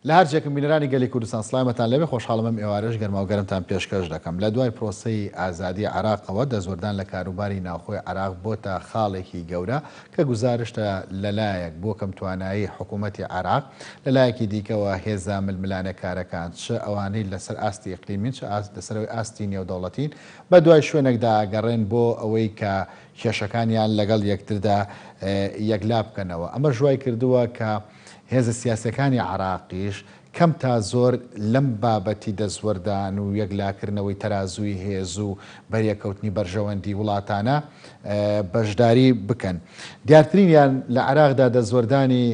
لە هەرجێکم بینەرانی گەلی کوردستان سڵامەتان لەبێ خۆشحاڵمەم ئێوارەش گەرما و گەرمتان پێشکەش دەکەم لە دوای پرۆسەی ئازادی عێراقەوە دەزوەردان لە کاروباری ناوخۆی عێراق بۆتە خاڵێکی گەورە کە گوزارشتە لەلایەک بۆ کەم توانایی حکوومەتی عێراق لەلایەکی دیکەوە هێزا ململانەکارەکان چ ئەوانەی لەسەر ئاستی ئیقلیمین چ لەسەرەوەی ئاستی نێودەوڵەتین بە دوای شوێنێکدا ئەگەڕێن بۆ ئەوەی کە کێشەکانیان لەگەڵ یەکتردا یەکلا بکەنەوە. ئەمە ژوای کردووە کە هێزە سیاسەکانی عێراقیش کەم تا زۆر لەم بابەتی دەزوەردان و یەکلاکردنەوەی تەرازووی هێز و بەریەکەوتنی بەرژەوەندی وڵاتانە بەشداری بکەن. دیارترینیان لە عێراقدا دەزوەردانی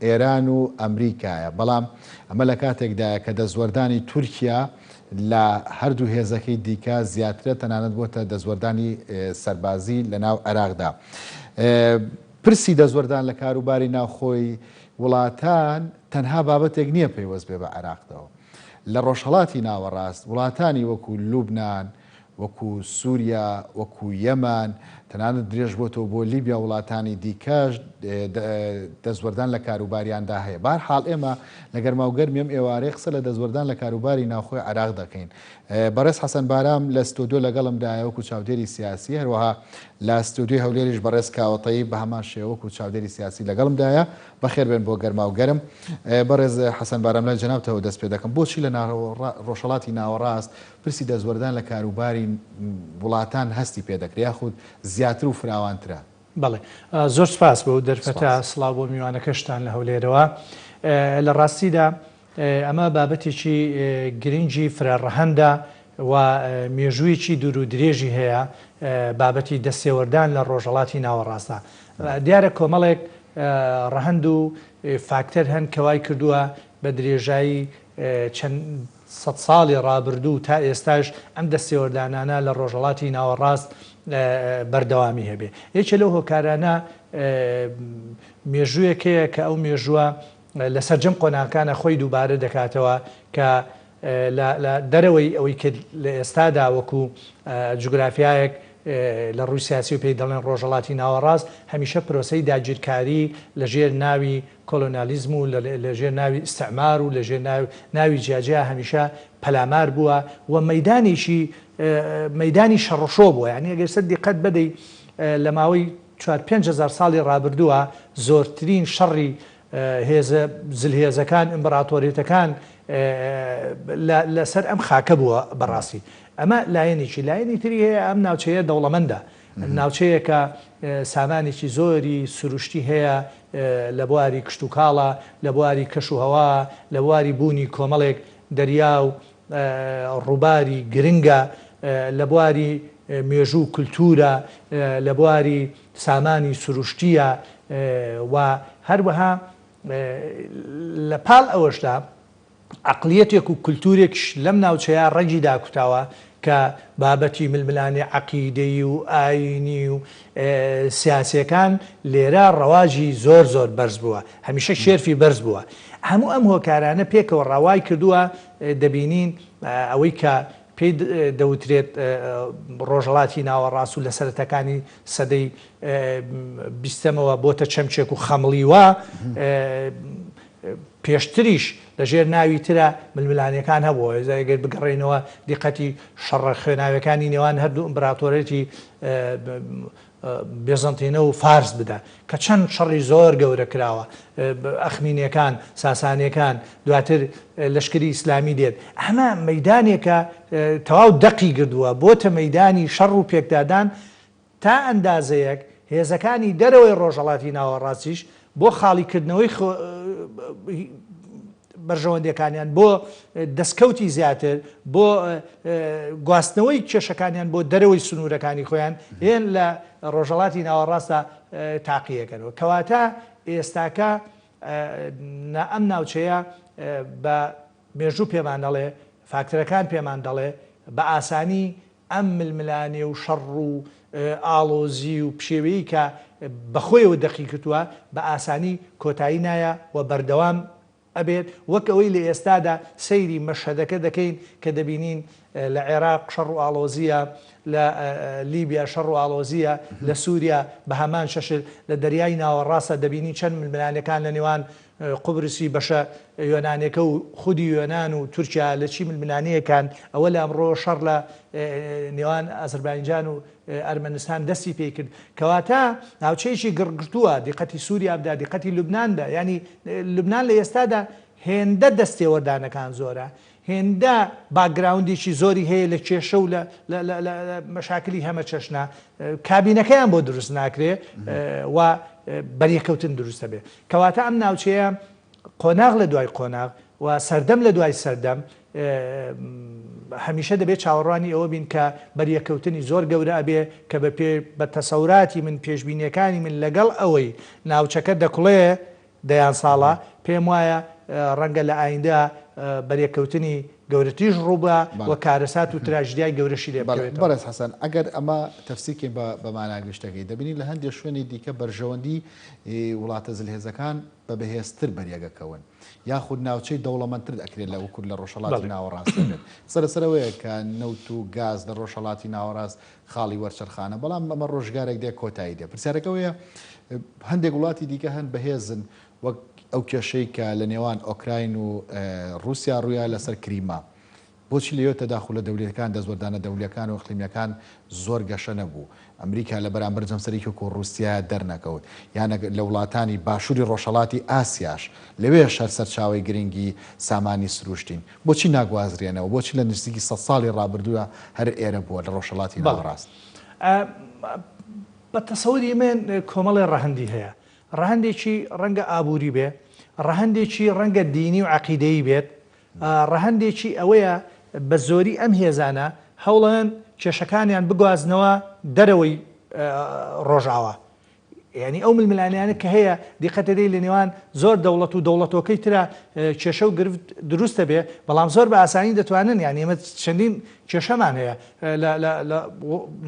ئێران و ئەمریکایە، بەڵام ئەمە لە کاتێکدا کە دەزوەردانی تورکیا لە هەردوو هێزەکەی دیکە زیاترە تەنانەت بۆتە دەزوەردانی سەربازی لە ناو عێراقدا. پرسی دەزوەردان لە کاروباری ناوخۆی وڵاتان تەنها بابەتێک نییە پەیوەست بێ بە عێراقەوە. لە ڕۆژهەڵاتی ناوەڕاست وڵاتانی وەکو لوبنان، وەکو سووریا، وەکو یەمان، تەنانەت درێژ بۆتەوە بۆ لیبیا وڵاتانی دیکەش دەزوەردان لە کاروباریاندا هەیە. بەهەرحاڵ ئێمە لە گەرماوگەرمی ئەم ئێوارەی قسە لە دەزوەردان لە کاروباری ناوخۆی عێراق دەکەین. بەڕێز حەسەن بارام لە ستۆدیۆ لەگەڵمدایە وەکو چاودێری سیاسی، هەروەها لە ستۆدیۆی هەولێریش بەڕێز کاوەتەیی بە هەمان شێوە وەکو چاودێری سیاسی لەگەڵمدایە. بەخێر بێن بۆ گەرماوگەرم. بەڕێز حەسەن بارام لە جەنابتەوە دەست پێ دەکەم. بۆچی لە ڕۆژهەڵاتی ناوەڕاست پرسی دەزوەردان لە کاروباری وڵاتان هەستی پێ دەکرێت یاخود زیاتر و فراوانترە؟ بەڵێ، زۆر سپاس بۆ دەرفەتە سڵاو بۆ میوانەکەشتان لە هەولێرەوە. لە ڕاستیدا ئەمە بابەتێکی گرنگی فرەڕەهەندە و مێژوویەکی دوور و درێژی هەیە بابەتی دەستێوەردان لە ڕۆژهەڵاتی ناوەڕاستە. دیارە کۆمەڵێک ڕەهەند و فاکتەر هەن کەوای کردووە بە درێژایی چەند سەد ساڵی ڕابردوو تا ئێستاش ئەم دەستێوەردانانە لە ڕۆژهەڵاتی ناوەڕاست بەردەوامی هەبێ. یەکێ لەو هۆکارانە مێژوویەکەیە کە ئەو مێژووە لە سەرجەم قۆناکانە خۆی دووبارە دەکاتەوە کە لە دەرەوەی ئەوەی کرد لە ئێستادا وەکو جوگرافیایەک لە ڕووی سیاسی و پێی دەڵێن ڕۆژهەڵاتی ناوەڕاست هەمیشە پرۆسەی داگیرکاری لەژێر ناوی کۆلۆنیالیزم و لەژێر ناوی ئیستعمار و لەژێر ناوی جیاجیا هەمیشە پەلامار بووە و مەیدانی شەڕۆشۆ بووە. یعنی ئەگەر سەر دیقەت بدەی لە ماوەی 4-5,000 ساڵی ڕابردووە زۆرترین شەڕی زلهێزەکان ئیمپراتۆریەتەکان لەسەر ئەم خاکە بووە بەڕاستی. ئەمە لایەنێکی لایەنی تری هەیە. ئەم ناوچەیە دەوڵەمەندە، ناوچەیە کە سامانێکی زۆری سروشتی هەیە لە بواری کشت و کاڵە، لە بواری کەش و هەوا، لە بواری بوونی کۆمەڵێک دەریا و ڕووباری گرنگە، لە بواری مێژوو کولتورە، لە بواری سامانی سروشتیە و هەروەها لە پاڵ ئەوەشدا عقلیەتێک و کولتورێکش لەم ناوچەیە ڕەنگی داکوتاوە کە بابەتی ململانی عەقیدەی و ئاینی و سیاسیەکان لێرە ڕەواژی زۆر بەرز بووە، هەمیشە شێرفی بەرز بووە. هەموو ئەم هۆکارانە پێکەوە ڕاوای کردووە دەبینین ئەوەی کە پێی دەوترێت ڕۆژهەڵاتی ناوەڕاست و لە سەرەتەکانی سەدەی 20ەوە بۆتە چەمچێک و خەمڵیوە پێشتریش لەژێر ناوی ترە ململانیەکان هەبووە. ئەگەر بگەڕێنەوە دیقەتی شەڕە خوێناوەکانی نێوان هەردوو ئیمپراتۆریەتی بێزەنتینە و فارس بدە کە چەند شەڕی زۆر گەورە کراوە. ئەخمینیەکان، ساسانیەکان، دواتر لەشکری ئیسلامی دێت. ئەمە مەیدانێکە تەواو دەقی گردووە بۆتە مەیدانی شەڕ و پێکدادان تا ئەندازەیەک هێزەکانی دەرەوەی ڕۆژهەڵاتی ناوەڕاستیش بۆ خاڵیکردنەوەی بەرژەوەندەکانیان، بۆ دەستکەوتی زیاتر، بۆ گواستنەوەی کێشەکانیان بۆ دەرەوەی سنوورەکانی خۆیان هێن لە ڕۆژهەڵاتی ناوەڕاستە تاقیەکەنەوە. کەواتە ئێستاکە ئەم ناوچەیە بە مێژوو پێمان دەڵێ، فاکتەرەکان پێمان دەڵێ بە ئاسانی ئەم ململانێ و شەڕ و ئاڵۆزی و پشێوەیی کە بەخۆیەوە دەقی کردووە بە ئاسانی کۆتایی نایە و بەردەوام ئەبێت وەک ئەوەی لە ئێستادا سەیری مەشهەدەکە دەکەین کە دەبینین لە عێراق شەڕ و ئاڵۆزیە، لە لیبیا شەڕ و ئاڵۆزیە، لە سووریا بە هەمان شەشر، لە دەریای ناوەڕاستە دەبینی چەند ململانەکان لە نێوان قوبرسی بەشە یۆنانیەکە و خودی یۆنان و تورکیا لە چی ململانەیەکان ئەوە لە ئەمڕۆ شەڕ لە نێوان ئازەربایجان و ئەرمەنستان دەستی پێ کرد کەواتە ناوچەیەکی گڕگرتووە دیقەتی سووریا بدا دیقەتی لوبناندا ینی لوبنان لە ئێستادا هێندە دەستێوەردانەکان زۆرە هێندە باگراوندێکی زۆری هەیە لە کێشە و لە مەشاکلی هەمە چەشنا کابینەکەیان بۆ دروست ناکرێ و بەریەکەوتن دروستە بێ کەواتە ئەم ناوچەیە قۆناغ لە دوای قۆناغ و سەردەم لە دوای سەردەم هەمیشە دەبێت چاوەڕوانی ئەوە بین کە بەریەکەوتنی زۆر گەورە ئەبێ کە بە تەسەوراتی من پێشبینیەکانی من لەگەڵ ئەوەی ناوچەکە دەکوڵێ دەیان ساڵە پێم وایە ڕەنگە لە ئایندە بەریەکەوتنی گەورەتیش ڕووبە و کارەسات و تراژدیای گەورەشی لێ بکەوێت. بەڕێز حەسەن ئەگەر ئەمە تەفسیرکەین بە ماناگەشتەکەی دەبینی لە هەندێک شوێنی دیکە بەرژەوەندی وڵاتە زلهێزەکان بە بەهێزتر بەریەگەکەون یاخود ناوچەی دەوڵەمەندتر دەکرێت لە وەکو لە ڕۆژهەڵاتی ناوەڕاست بێت سەرسەرەوەیە کە نەوت و گاز لە ڕۆژهەڵاتی ناوەڕاست خاڵی وەرچەرخانە بەڵام ئەمە ڕۆژگارێک دێ کۆتایی دێ پرسیارەکەوەیە هەندێک وڵاتی دیکە هەن بەهێزن وەک ئەو کێشەی کە لە نێوان ئۆکراین و رووسیا ڕوویا لەسەر کریما بۆچی لەوێ تەداخل لە دەوڵەتەکان دەزوەردانە دەوڵەکان و ئیقلیمیەکان زۆر گەشە نەبوو ئەمریکا لە بەرامبەر جەمسەرێکی وەکو رووسیا دەرنەکەوت یانە لە وڵاتانی باشووری ڕۆژهەڵاتی ئاسیاش لەوێ شەر سەرچاوی گرنگی سامانی سروشتین بۆچی ناگوازرێنەوە بۆچی لە نزیکی 100 ساڵی ڕابردووە هەر ئێرە بووە لە ڕۆژهەڵاتی ناوەڕاست بە تەسەوری من کۆمەڵی ڕەهەندی هەیە ڕەهەندێکی ڕەنگە ئابووری بێ ڕەهەندێکی ڕەنگە دینی و عەقیدەیی بێت ڕەهەندێکی ئەوەیە بە زۆری ئەم هێزانە هەوڵەن کێشەکانیان بگوازنەوە دەرەوەی ڕۆژاوە یعنی ئەو ململانیانە کە هەیە دیقەتە دەی لە نێوان زۆر دەوڵەت و دەوڵەتەکەی ترە کێشە و گرفت دروستە بێ بەڵام زۆر بە ئاسانی دەتوانن یعنی ئێمە چەندین کێشەمان هەیە لە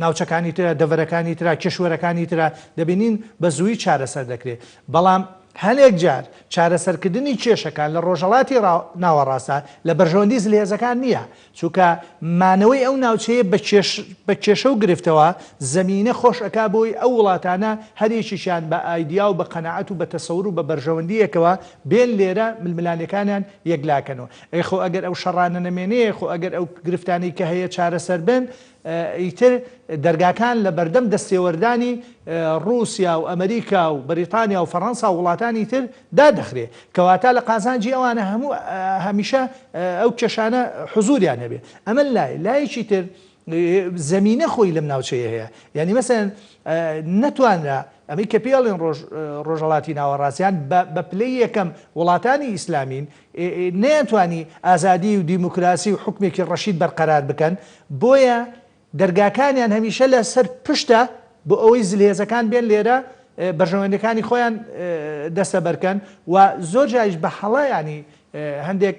ناوچەکانی ترە دەڤەرەکانی ترا کێشوەرەکانی ترە دەبینین بە زووی چارەسەر دەکرێت بەڵام هەنێک جار چارەسەرکردنی کێشەکان لە ڕۆژهەڵاتی ناوەڕاستە لە بەرژەوەندی زلهێزەکان نییە چونکە مانەوەی ئەو ناوچەیە بە کێشە و گرفتەوە زەمینە خۆش ئەکا بۆی ئەو وڵاتانە هەرێکیشیان بە ئایدیا و بە قەنەعەت و بە تەسەور و بە بەرژەوەندیەکەوە بێن لێرە ململانەکانیان یەکلاکەنەوە ئەیخۆ ئەگەر ئەو شەڕانە نەمێنەیە خۆ ئەگەر ئەو گرفتانی کە هەیە چارەسەر بن ئیتر دەرگاکان لە بەردەم دەستێوەردانی رووسیا و ئەمریکا و بەریتانیا و فەڕەنسا و وڵاتانی تر دادەخرێ کەواتە لە قازانجی ئەوانە هەموو هەمیشە ئەو کێشانە حزوریان هەبێ ئەمە لایەکی تر زەمینە خۆی لەم ناوچەیە هەیە یعنی مەسەن نەتوانرا ئەمەی کە پێڵێن ڕۆژهەڵاتی ناوەڕاستیان بە پلەی یەکەم وڵاتانی ئیسلامین نەیەتوانی ئازادی و دیموکراسی و حکمێکی ڕەشید بەرقەرار بکەن بۆیە دەرگاکانیان هەمیشە لە سەر پشتە بۆ ئەوەی زلهێزەکان بێن لێرە بەرژەوەندەکانی خۆیان دەستە بەرکەن و زۆر جایش بە هەڵەیانی هەندێک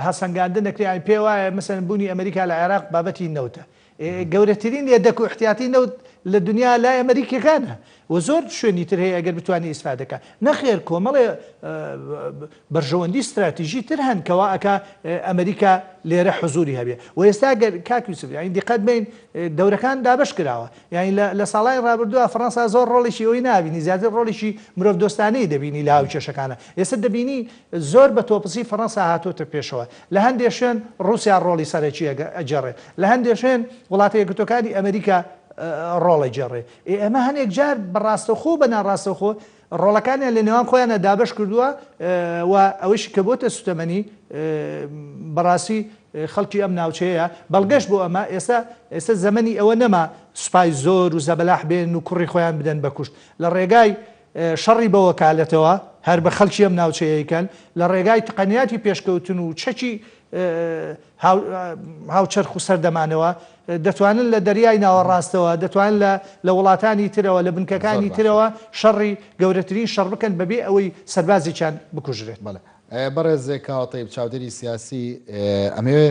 هەسەنگاندن دەکرێن پێ وایە مەسەن بوونی ئەمریکا لە عێراق بابەتی نەوتە گەورەترین لێدەک و احتیاطی نەوت لە دنیا لای ئەمریکەکانە و زۆر شوێنی تر هەیە ئەگەر بتوانانی ئیسفادەکە نەخێر کۆمەڵێ بەرژەوەندی استراتیژی تر هەن کەوا ئەکا ئەمریکا لێرە حزوری هەبێ و ئێستا گەر کاکویسف یعنی دیقەت بین دەورەکان دابش کراوە یعنی لە ساڵای ڕابردووە فەڕەنسا زۆر ڕۆڵێکی ئەوی نابینی زیاتر ڕۆڵێکی مرۆڤ دۆستانەی دەبینی لە هاو کێشەکانە ئێستا دەبینی زۆر بە تۆپسی فەڕەنسا هاتۆتە پێشەوە لە هەندێک شوێن رووسیا ڕۆڵی سەرەکی ئەجێڕێت لە هەندێک شوێن وڵاتە یەکگرتووەکانی ئەمریکا ڕۆڵی جێڕێ ئەمە هەنێک جار بەڕاستەخۆ بە ناڕاستەخۆ ڕۆڵەکانیان لە نێوان خۆیانە دابش کردووە و ئەوەیش کە بۆتە سوتەمەنی بەڕاستی خەڵکی ئەم ناوچەیە بەڵگەشت بۆ ئەمە ئێستا زەمەنی ئەوە نەما سوپای زۆر و زەبەلاح بێن و کوڕی خۆیان بدەن بەکوشت لە ڕێگای شەڕی بە وەکالەتەوە هەر بە خەڵکی ئەم ناوچەیەکەن لە ڕێگای تقنیاتی پێشکەوتن و چەکی هاوچەرخ و سەردەمانەوە دەتوانن لە دەریای ناوەڕاستەوە دەتوانن لە وڵاتانی ترەوە لە بنکەکانی ترەوە شەڕی گەورەترین شەڕ بکەن بەبێ ئەوەی سەربازێکیان بکوژرێت. بەڕێزێک کاوەتەی چاودێری سیاسی ئەمەوێ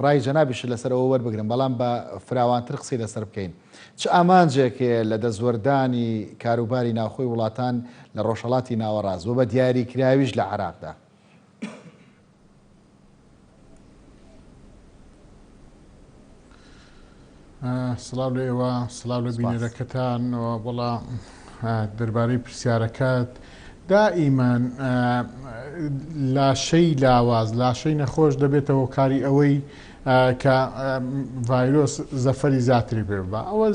ڕای جەنابیش لەسەرەوە وەربگرن بەڵام بە فراوانتر قسەی لەسەر بکەین چ ئامانجێکێ لە دەزوەردانی کاروباری ناوخۆی وڵاتان لە ڕۆژهەڵاتی ناوەڕاست و بە دیاریکراویش لە عێراقدا سڵاو لە ئێوە سڵاو لە بینەرەکەتان وڵا دەربارەی پرسیارەکەت دائیمان لاشەی لاواز لاشەی نەخۆش دەبێتەوە کاری ئەوەی کە ڤایرۆس زەفەری زیاتری پێ بە ئەوە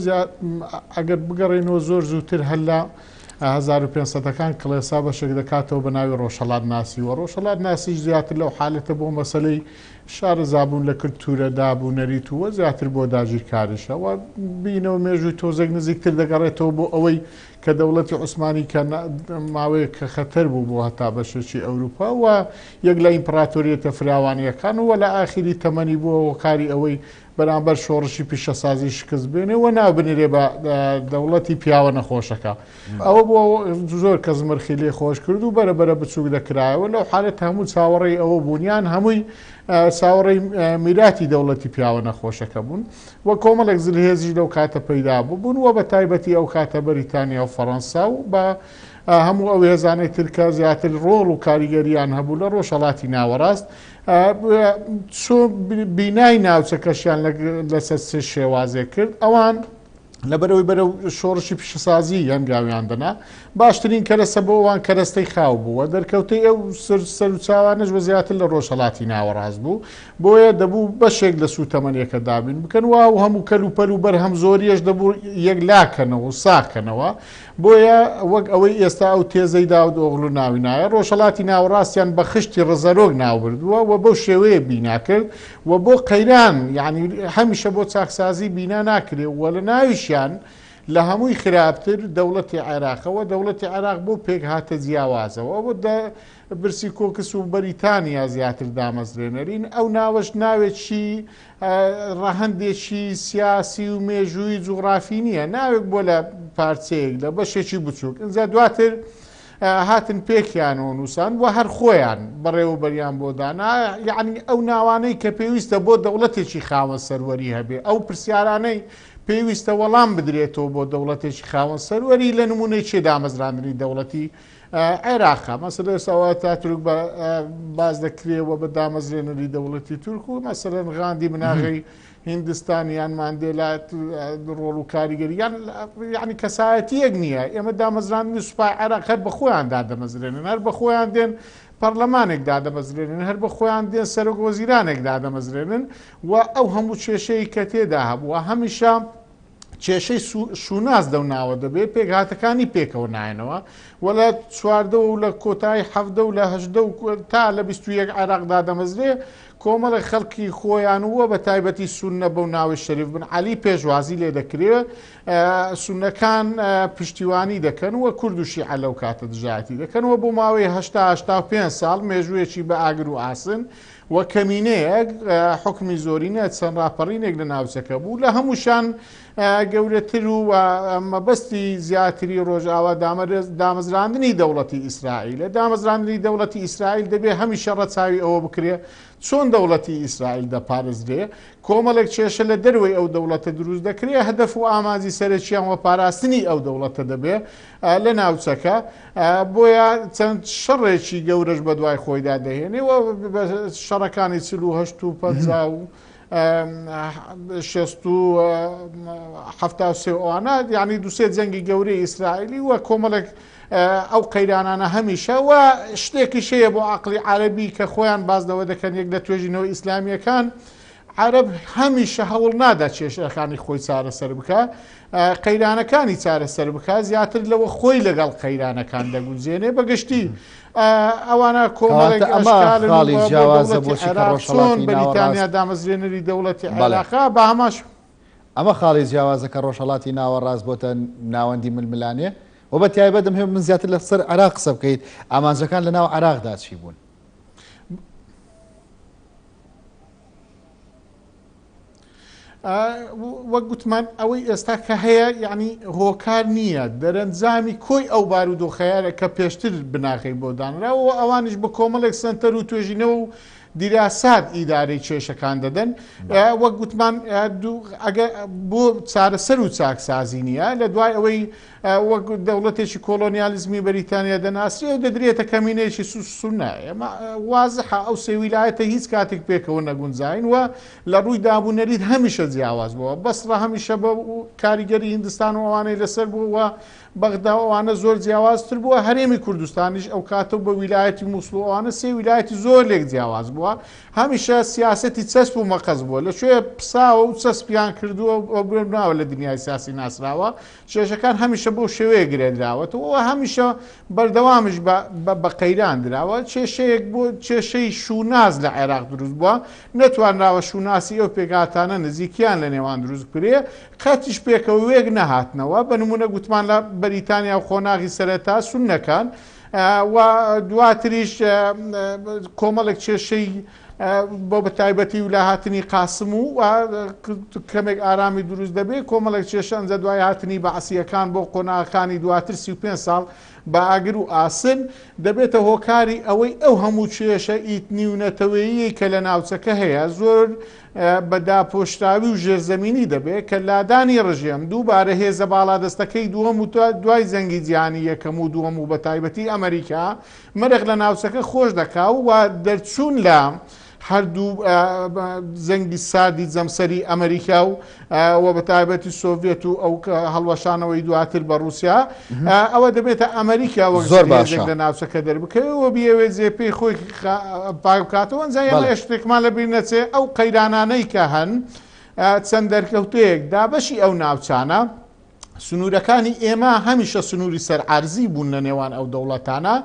ئەگەر بگەڕێنەوە زۆر زووتر هەللا 1500ەکان کڵێسا بەشێک دەکاتەوە بە ناوی ڕۆژهەڵات ناسی و ڕۆژهەڵات ناسیش زیاتر لەو حالەتە بۆ مەسەلەی شارە زابوون لە کلتورە دابوونەریت ووە زیاتر بۆ داگیر کاریشەوە بینەوە مێژووی تۆزێک نزیکتر دەگەڕێتەوە بۆ ئەوەی کە دەوڵەتی عوسمانی کە ماوەیە کە خەتەر بوو بۆ هەتا بەشێکی ئەوروپا و یەک لە ئیمپراتۆریەتە فراوانیەکان وە لە ئاخری تەمەنی بووە کاری ئەوەی بەرامبەر شۆڕشی پیشەسازی شکست بێنێ و نابنێرێ بە دەوڵەتی پیاوە نەخۆشەکە ئەوە بۆ زۆر کەس مەرخی لێ خۆش کرد و بەرەبەرە بچووک دەکرایەوە لەو حالەت هەموو چاوەڕێی ئەوە بوونیان هەمووی چاوەڕێی میراتی دەوڵەتی پیاوە نەخۆشەکە بوون و کۆمەڵێک زلهێزی لەو کاتە پەیدا بوون و بە تایبەتی ئەو کاتە بەریتانیا و فەڕەنسا و بە هەموو ئەو هێزانەی ترکە زیاتر ڕۆڵ و کاریگەریان هەبوو لە ڕۆژهەڵاتی ناوەڕاست بینای ناوچەکەشیان لەسەر سێ شێوازێ کرد ئەوان لەبەرەوەی بەرەو شۆڕشی پیشەسازی هەنگاویان دەنا باشترین کەرەسە بۆ ئەوان کەرەستەی خاو بووە دەرکەوتەی ئەو سەر و چاوانش بە زیاتر لە ڕۆژهەڵاتی ناوەڕاست بوو بۆیە دەبوو بەشێک لە سوتەمەنیەکە دابین بکەن و هەموو کەلوپەل و بەرهەم زۆریەش دەبوو یەک لاکەنەوە و ساکەنەوە بۆیە وەک ئەوەی ئێستا ئەو تێزەی داود ئۆغڵ و ناوینایە ڕۆژهەڵاتی ناوەڕاستیان بە خشتی ڕزەرۆک ناوبردووە و بەو شێوەیە بیناکرد و بۆ قەیران یعنی هەمیشە بۆ چاکسازی بینا ناکرێ و لە ناویشیان لە هەمووی خراپتر دەوڵەتی عێراقەوە دەوڵەتی عێراق بۆ پێک هاتە جیاوازەوە بۆ برسی کۆکس و بەریتانیا زیاتر دامەزرێنەرین ئەو ناوەش ناوێکی ڕەهەندێکی سیاسی و مێژووی جوغرافی نییە ناوێک بۆ لە پارچەیەک لە بەشێکی بچووک ئەنجا دواتر هاتن پێکیانەوە نووسان و هەر خۆیان بەڕێوەبەریان بۆ دانا یعنی ئەو ناوانەی کە پێویستە بۆ دەوڵەتێکی خاوەن سەروەری هەبێ ئەو پرسیارانەی پێویستە وەڵام بدرێتەوە بۆ دەوڵەتێکی خاوەن سەروەری لە نمونەی چێ دامەزراندنی دەوڵەتی عێراقا مەسەلە ئێستا تاتورک باز دەکرێەوە بە دامەزرێنەری دەوڵەتی تورک و مەسەلەن غاندی مناغی هیندستانیان ماندێلات ڕۆڵ و کاریگەریان یعنی کەسایەتی یەک نییە ئێمە دامەزراندنی سوپای عێراق هەر بە خۆیان دادەمەزرێنن هەر بە خۆیان دێن پەرلەمانێک دادەمەزرێنن هەر بە خۆیان دێن سەرۆک وەزیرانێک دادەمەزرێنن و ئەو هەموو کێشەی کە تێدا هەبووە هەمیشە کێشەی شوناس دەوناوە دەبێت پێکهاتەکانی پێکەوە نایەنەوە و لە چواردە و لە کۆتایی حەفدە و لە هەژدە و تا لە 21 عێراقدا دەمەزرێ کۆمەڵی خەڵکی خۆیان ووە بە تایبەتی سونە بەو ناوی شەریف بن عەلی پێشوازی لێ دەکرێت سونەکان پشتیوانی دەکەن وە کورد و شیعە لەو کاتە دژایەتی دەکەنەوە بۆ ماوەی 85 ساڵ مێژوویەکی بە ئاگر و ئاسن وە کەمینەیەک حکمی زۆرینە چەند ڕاپەڕینێک لە ناوچەکە بوو لە هەمووشان گەورەتر و مەبەستی زیاتری ڕۆژئاوا دامەزراندنی دەوڵەتی ئیسرائیلە دامەزراندنی دەوڵەتی ئیسرائیل دەبێت هەمیشە ڕەچاوی ئەوە بکرێ چۆن دەوڵەتی ئیسرائیل دەپارێزرێ کۆمەڵێک کێشە لە دەروەی ئەو دەوڵەتە دروست دەکرێت هەدەف و ئامانجی سەرەکییان وە پاراستنی ئەو دەوڵەتە دەبێت لە ناوچەکە بۆیە چەند شەڕێکی گەورەش بە دوای خۆیدا دەهێنێ و شەڕەکانی 48 و 50 و 1970 ئەوانە یعنی دوسێ جەنگی گەورەی ئیسرائیلی و کۆمەڵێک ئەو قەیرانانە هەمیشە و شتێکی شەیە بۆ عەقڵی عەرەبی کە خۆیان بازدەوە دەکەن یەک لە توێژینەوە ئیسلامیەکان عەرەب هەمیشە هەوڵ نادا کێشەکانی خۆی چارەسەر بکە قەیرانەکانی چارەسەر بکە زیاتر لەوە خۆی لەگەڵ قەیرانەکان دەگونجێنێ بەگشتی ئەوانە کۆمەڵێک چۆن بەریتانیا دامەزرێنەری دەوڵەتی عێراقا بە هەماش ئەمە خاڵی جیاوازەکە ڕۆژهەڵاتی ناوەڕاست بۆتە ناوەندی ململانێ و بە تایبەت دەمهێ من زیاتر لە سەر عێراق قسە بکەیت ئامانجەکان لە ناو عێراقدا چی بوون؟ وەک گوتمان ئەوەی ئێستا کە هەیە یعنی هۆکار نییە دەرەنجامی کۆی ئەو بارود و خەیارە کە پێشتر بناغی بۆ دانراوە ئەوانش بە کۆمەڵێک سنتەر و توێژینەوە و دیراسات ئیدارەی کێشەکان دەدەن وەک گوتمان بۆ چارەسەر و چاکسازی نییە لە دوای ئەوەی وەک دەوڵەتێکی کۆلۆنیالیزمی بەریتانیا دەناسی و دەدرێتە کەمینەیەکی سونایە وازحە ئەو سێ ویلایەتە هیچ کاتێک پێکەوە نەگونجاین و لە ڕووی دابوونەریت هەمیشە جیاواز بووە بەسڕە هەمیشە بە کاریگەری هیندستان و ئەوانەی لەسەر بووە بەغدا ئەوانە زۆر جیاوازتر بووە هەرێمی کوردستانیش ئەو کاتە بە ویلایەتی مووسڵ ئەوانە سێ ویلایەتی زۆر لێک جیاواز بووە هەمیشە سیاسەتی چەسپ و مەقەز بووە لەکوێ پساوە و چەسپیان کردووە ناوە لە دنیای سیاسی ناسراوە چێژەکان هەمیشە بۆ شێوەیە گرێدراوەتەوە هەمیشە بەردەوامش بە قەیران دراوە کێشەیەک بۆ کێشەی شوناز لە عێراق دروست بووە نەتوانراوە شوناسی ئەو پێکاتانە نزیکیان لە نێوان دروست کرێ قەتیش پێکەوە وێک نەهاتنەوە بە نمونە گوتمان لە بەریتانیا و خۆناغی سەرەتا سونەکان و دواتریش کۆمەڵێک کێشەی بۆ بە تایبەتی و لە هاتنی قاسم و کەمێک ئارامی دروست دەبێت کۆمەڵێک کێشە ئەنجە دوای هاتنی بەعسیەکان بۆ قۆناغەکانی دواتر 35 ساڵ بە ئاگر و ئاسن دەبێتە هۆکاری ئەوەی ئەو هەموو کێشە ئیتنی و نەتەوەیی کە لە ناوچەکە هەیە زۆر بەداپۆشتاوی و ژێرزەمینی دەبێت کە لادانی ڕژێم دووبارە هێزە باڵادەستەکەی دووەم و دوای زەنگی جیهانی یەکەم و دووەم و بە تایبەتی ئەمریکا مەرەخ لە ناوچەکە خۆش دەکاو و دەرچوون لە هەردوو زەنگی ساردی جەمسەری ئەمریکا و بە تایبەتی سۆڤێت و ئەو هەڵوەشانەوەی دواتر بە رووسیا ئەوە دەبێتە ئەمریکا زۆر باشە لە ناوچەکە دەربکەوە بیاوێ جێپی خۆی پاکاتەوە ئەنجا شتێکمان لە بیر نەچێ ئەو قەیرانانەی کە هەن چەند دەرکەوتەیەک دابەشی ئەو ناوچانە سنوورەکانی ئێمە هەمیشە سنووری سەرعارزی بوون لە نێوان ئەو دەوڵەتانە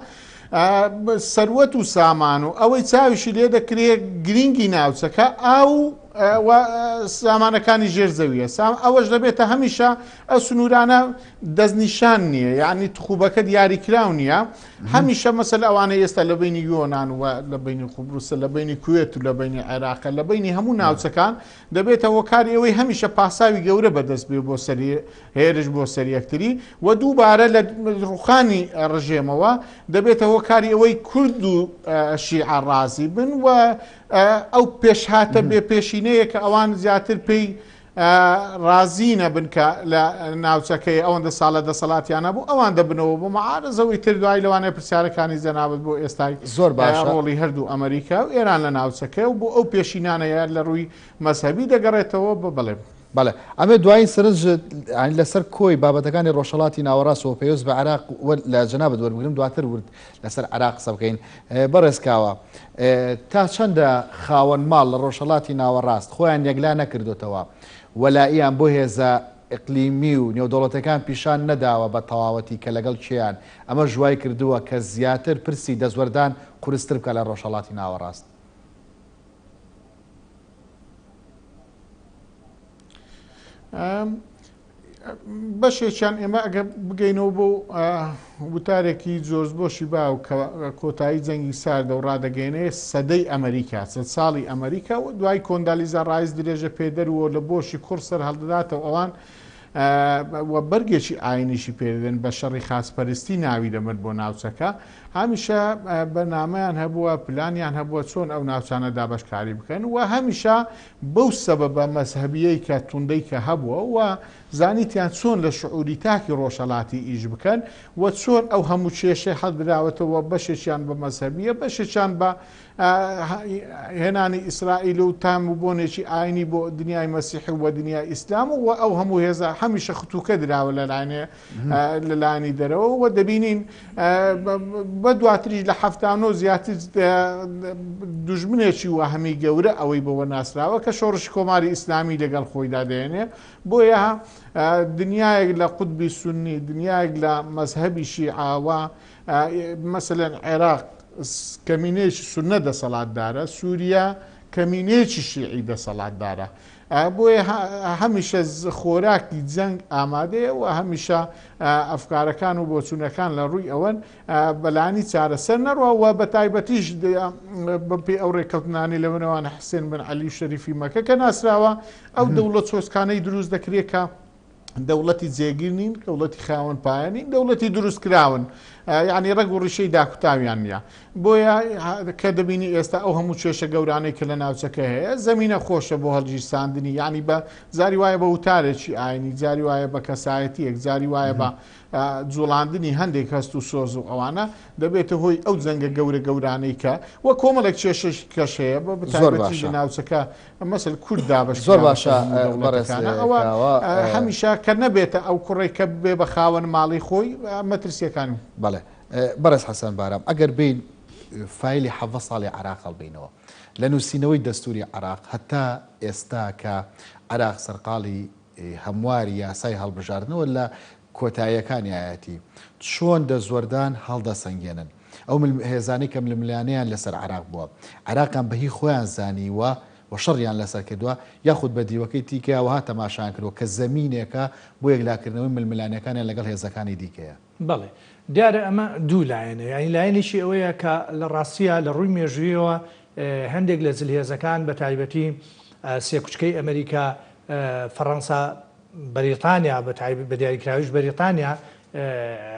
سەروەت و سامان و ئەوەی چاویشی لێ دەکرێت گرنگی ناوچەکە ئاو سامانەکانی ژێرزەویە ئەوەش دەبێتە هەمیشە ئەو سنوورانە دەستنیشان نییە یعنی تخوبەکە دیاریکرااو نییە هەمیشە مەسەل ئەوانە ئێستا لە بینی یۆناان و لە بینی خوبروسە لە بینی کوێت و لە بینی عێراقە لە بینی هەموو ناوچەکان دەبێتە هۆکاری ئەوەی هەمیشە پاساوی گەورە بەدەست بێ بۆ سەری هێرش بۆ سەریەکتری و دووبارە لە ڕوخانی ڕژێمەوە دەبێتە هۆکاری ئەوەی کورد و شیعە ڕازی بن و ئەو پێشهاتە بێ پێشینەیە کە ئەوان زیاتر پێی ڕازینە بنکە لە ناوچەکەی ئەوەندە ساڵە دەسەڵاتیانە بوو ئەوان دەبنەوە بۆ مەعارەزەوەی تر دوای لەوانەیە پرسیارەکانی جەنابەت بۆ ئێستای زۆر باشە ڕۆڵی هەردوو ئەمریکا و ئێران لە ناوچەکە و بۆ ئەو پێشینانەیە لە ڕووی مەسەبی دەگەڕێتەوە بڵێ بەڵێ ئەمە دوای سرنج لەسەر کۆی بابەتەکانی ڕۆژهەڵاتی ناوەڕاستەوە پێویست بە عراق لە جەنابەت وەربگرم دواتر ورد لەسەر عراق قسە بکەین بەڕێزکاوە تا چەندە خاوەن ماڵ لە ڕۆژهەڵاتی ناوەڕاست خۆیان یەکلا نەکردوتەوە وەلاییان بۆ هێزە ئقلیمی و نێودوڵەتەکان پیشان نەداوە بە تەواوەتی کە لەگەڵ کێیان ئەمە ژوای کردووە کە زیاتر پرسی دەزوەردان قورستر بکە لە ڕۆژهەڵاتی ناوەڕاست بەشێکیان ئێمە ئەگە بگەینەوە بۆ وتارێکی جۆرجبۆشی با و کۆتایی جەنگی ساردە و ڕادەگەینێ سەدەی ئەمریکا چەند ساڵی ئەمریکا و دوای کۆندالیزا ڕایز درێژە پێدەروە لە بۆشی کورسەر هەڵدەداتەوە ئەوان وە بەرگێکی ئاینیشی پێدەن بە شەڕی خاسپەرستی ناوی دەمرد بۆ ناوچەکە هەمیشە بەنامەیان هەبووە پلانیان هەبووە چۆن ئەو ناوچانە دابشکاری بکەن و هەمیشە بەو سەبەبە مەزهەبیەی کە توندەی کە هەبووە و زانیتیان چۆن لە شعوری تاکی ڕۆژهەڵاتی ئیش بکەن و چۆن ئەو هەموو کێشەی هەڵدراوەتەوە بەشێکیان بە مەزهەبیە بەشێکیان بە هێنانی ئیسرائیل و تام و بۆنێکی ئاینی بۆ دنیای مەسیحی و دنیای ئیسلام و ئەو هەموو هێزە هەمیشە خەتوکە دراوە لەلایەنی دەرەوە و دەبینین بە دواتریش لە هەفتانۆ زیاتر دوژمنێکی وەهەمی گەورە ئەوەی بەوە ناسراوە کە شۆڕشی کۆماری ئیسلامی لەگەڵ خۆیدا دێنێ بۆیە دنیایەک لە قوتبی سونی دنیایەک لە مەزهەبی شیعاوە مەسەلەن عێراق کەمینەیەکی سونە دەسەڵاتدارە سووریا کەمینەیەکی شیعی دەسەڵاتدارە بۆیە هەمیشە خۆراکی جەنگ ئامادەیە و هەمیشە ئەفکارەکان و بۆچوونەکان لە ڕووی ئەوەن بەلانی چارەسەر نەڕوە و بە تایبەتیش بەپێ ئەو ڕێکەوتنانی لەونەوان حسێن بن عەلی شەریفی مەکە کە ناسراوە ئەو دەوڵەت چۆسکانەی دروست دەکرێت کە دەوڵەتی جێگیر نین دەوڵەتی خاوەن پایە نین دەوڵەتی دروست کراون ینی ڕێگ و ڕیشەی داکوتاویان نییە بۆیە کە دەبینی ئێستا ئەو هەموو کێشە گەورانەی کە لە ناوچەکە هەیە زەمینە خۆشە بۆ هەڵگیرساندنی ینی بە زاری وایە بە وتارێکی ئاینی جاری وایە بە کەسایەتیەک جاری وایە بە جوڵاندنی هەندێک هەست و سۆز و ئەوانە دەبێتە هۆی ئەو جەنگە گەورانەی کە وە کۆمەڵێک کێشەش کەشەیە بە بەتایبەتی لە ناوچەکە مەسەل کووردا بەش زۆر باشە ئەوە هەمیشە کە نەبێتە ئەو کوڕێک کە بێ بە خاوەن ماڵی خۆی مەترسیەکانی بەڵێ بەڕێز حەسەن بارام ئەگەر بین فایلی حەڤە ساڵی عراق هەڵبینەوە لە نووسینەوەی دەستوری عراق هەتا ئێستا کە عراق سەرقاڵی هەمواری یاسای هەڵبژاردنەوە لە کۆتاییەکانی ئاەتی چۆن دەزۆردان هەڵدەسەنگێنن ئەو هێزانی کەم لە ملیانەیان لەسەر عراق بووە عراقان بەهی خۆیان زانیوە و شەڕیان لەسەر کردووە یاخود بە دیوەکەی تیکەوەها تەماشان کردەوە کە زەمینێکە بۆ یەکلاکردنەوەی ململانەکانیان لەگەڵ هێزەکانی دیکەیە بەڵێ دیارە ئەمە دوو لایەنە یانی لایەنێکی ئەوەیە کە لە ڕاستیە لە ڕووی مێژویەوە هەندێک لە جلهێزەکان بە تایبەتی سێکوچکەی ئەمریکا فەڕەنسا بەریتانیا بە دیاریکراویش بەریتانیا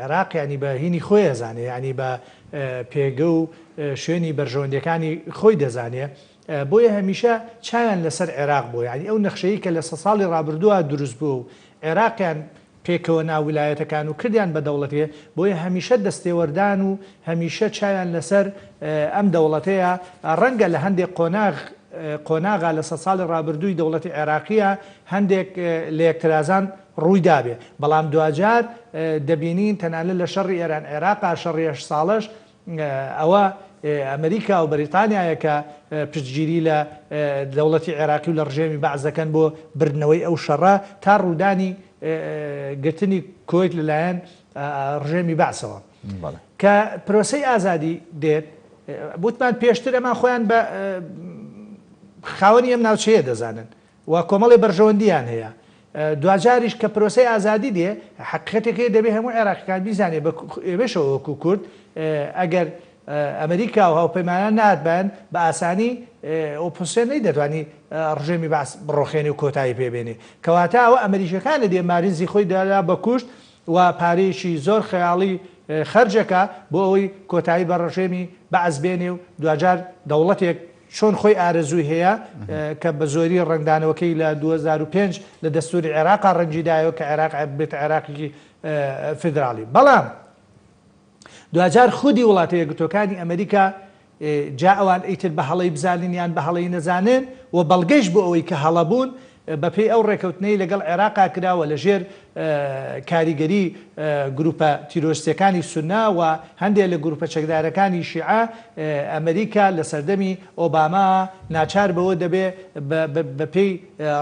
عێراقیانی بە هینی خۆی دەزانێ ینی بە پێگە و شوێنی بەرژەوەندەکانی خۆی دەزانێ بۆیە هەمیشە چاویان لەسەر عێراق بوو ینی ئەو نەخشەیە کە لە سە ساڵی ڕابردووە دروست بوو و عێراقیان پێکەوە ناویلایەتەکان و کردیان بە دەوڵەتێ بۆیە هەمیشە دەستێوەردان و هەمیشە چاویان لەسەر ئەم دەوڵەتەیە ڕەنگە لە هەندێک قۆناغا لە سە ساڵی ڕابردووی دەوڵەتی عێراقیە هەندێک لە یەکترازان ڕوویدابێ بەڵام دوجار دەبینین تەنانەت لە شەڕی ئێران عێراقا شەڕی 8 ساڵش ئەوە ئەمریکا و بەریتانیایە کە پشتگیری لە دەوڵەتی عێراقی و لە ڕژێمی بەعزەکەن بۆ بردنەوەی ئەو شەڕە تا ڕوودانی گرتنی کۆیت لەلایەن ڕژێمی بەعسەوە کە پرۆسەی ئازادی دێت بوتمان پێشتر ئەمان خۆیان بە خاوەنی ئەم ناوچەیە دەزانن و کۆمەڵی بەرژەوەندیان هەیە دوجاریش کە پرۆسەی ئازادی دێ حقیقەتێکی دەبێت هەموو عێراقیەکان بیزانێ بێشەوە وەکو کورد ئەگەر ئەمریکا و هاوپەیمانان ناتبان بە ئاسانی ئۆپۆسیۆن نەیدەتوانی ڕژێمی باس بڕۆخێنی و کۆتایی پێبێنێ کەواتە ئەوە ئەمریکەکان لە دێمارینزی خۆی دادا بە کوشت و پارەیەکی زۆر خەیاڵی خەرجەکە بۆ ئەوەی کۆتایی بە ڕژێمی بەعز بێنێ و دوجار دەوڵەتێک چۆن خۆی ئارەزووی هەیە کە بە زۆری ڕنگدانەوەکەی لە 2005 لە دەستوری عێراقا ڕەنجیدایەوە کە عێراق بێت عێراقی فدرالی بەڵام دوجار خودی وڵاتە یەکگرتوەکانی ئەمریکا جا ئەوان ئیتر بە هەڵەی بزانینیان بە هەڵەی نەزانن و بەڵگەشت بۆ ئەوەی کە هەڵەبوون بەپێی ئەو ڕێکەوتنەی لەگەڵ عێراقا کراوە لە ژێر کاریگەری گروپە تیرۆریستەکانی سوننا و هەندێک لە گروپە چەکدارەکانی شیعە ئەمریکا لە سەردەمی ئۆباما ناچار بەوە دەبێ بەپێی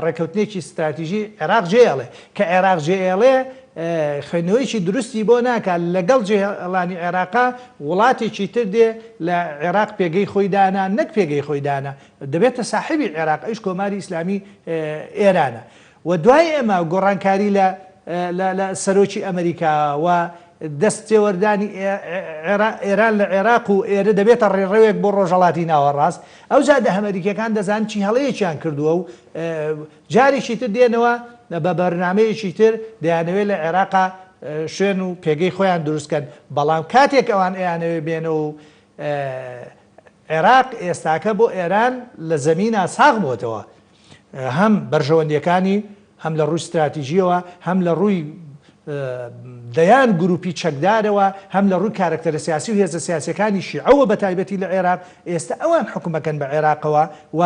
ڕێکەوتنێکی استراتیژی عێراق جێڵێ کە عێراق جێڵێ خوێندنەوەیکی درستی بۆ ناکات لەگەڵ جێهێڵانی عێراقا وڵاتێکی تر دێ لە عێراق پێگەی خۆی دانا نەک پێگەی خۆی دانا دەبێتە ساحبی عێراق ئەیش کۆماری ئیسلامی ئێرانە و دوای ئێمە گۆڕانکاری لە سەرۆکی ئەمریکا و دەستێوەردانی ئێران لە عێراق و ئێرە دەبێتە ڕێڕەوێک بۆ ڕۆژهەڵاتی ناوەڕاست ئەو جادە ئەمریکەکان دەزان چی هەڵەیەکیان کردووە و جارێکی تر دێنەوە بە بەرنامەیەکی تر دەیانەوێت لە عێراقا شوێن و پێگەی خۆیان دروستکەن بەڵام کاتێک ئەوان ئەیانەوێ بێنەوە و عێراق ئێستاکە بۆ ئێران لە زەمینە ساغ بۆتەوە هەم بەرژەوەندیەکانی هەم لە ڕووی استراتیژیەوە هەم لە ڕووی دەیان گروپی چەکدارەوە هەم لە ڕووی کارکتەرە سیاسی و هێزە سیاسەکانی شیعەوە بە تایبەتی لە عێراق ئێستا ئەوان حکومەکەن بە عێراقەوە و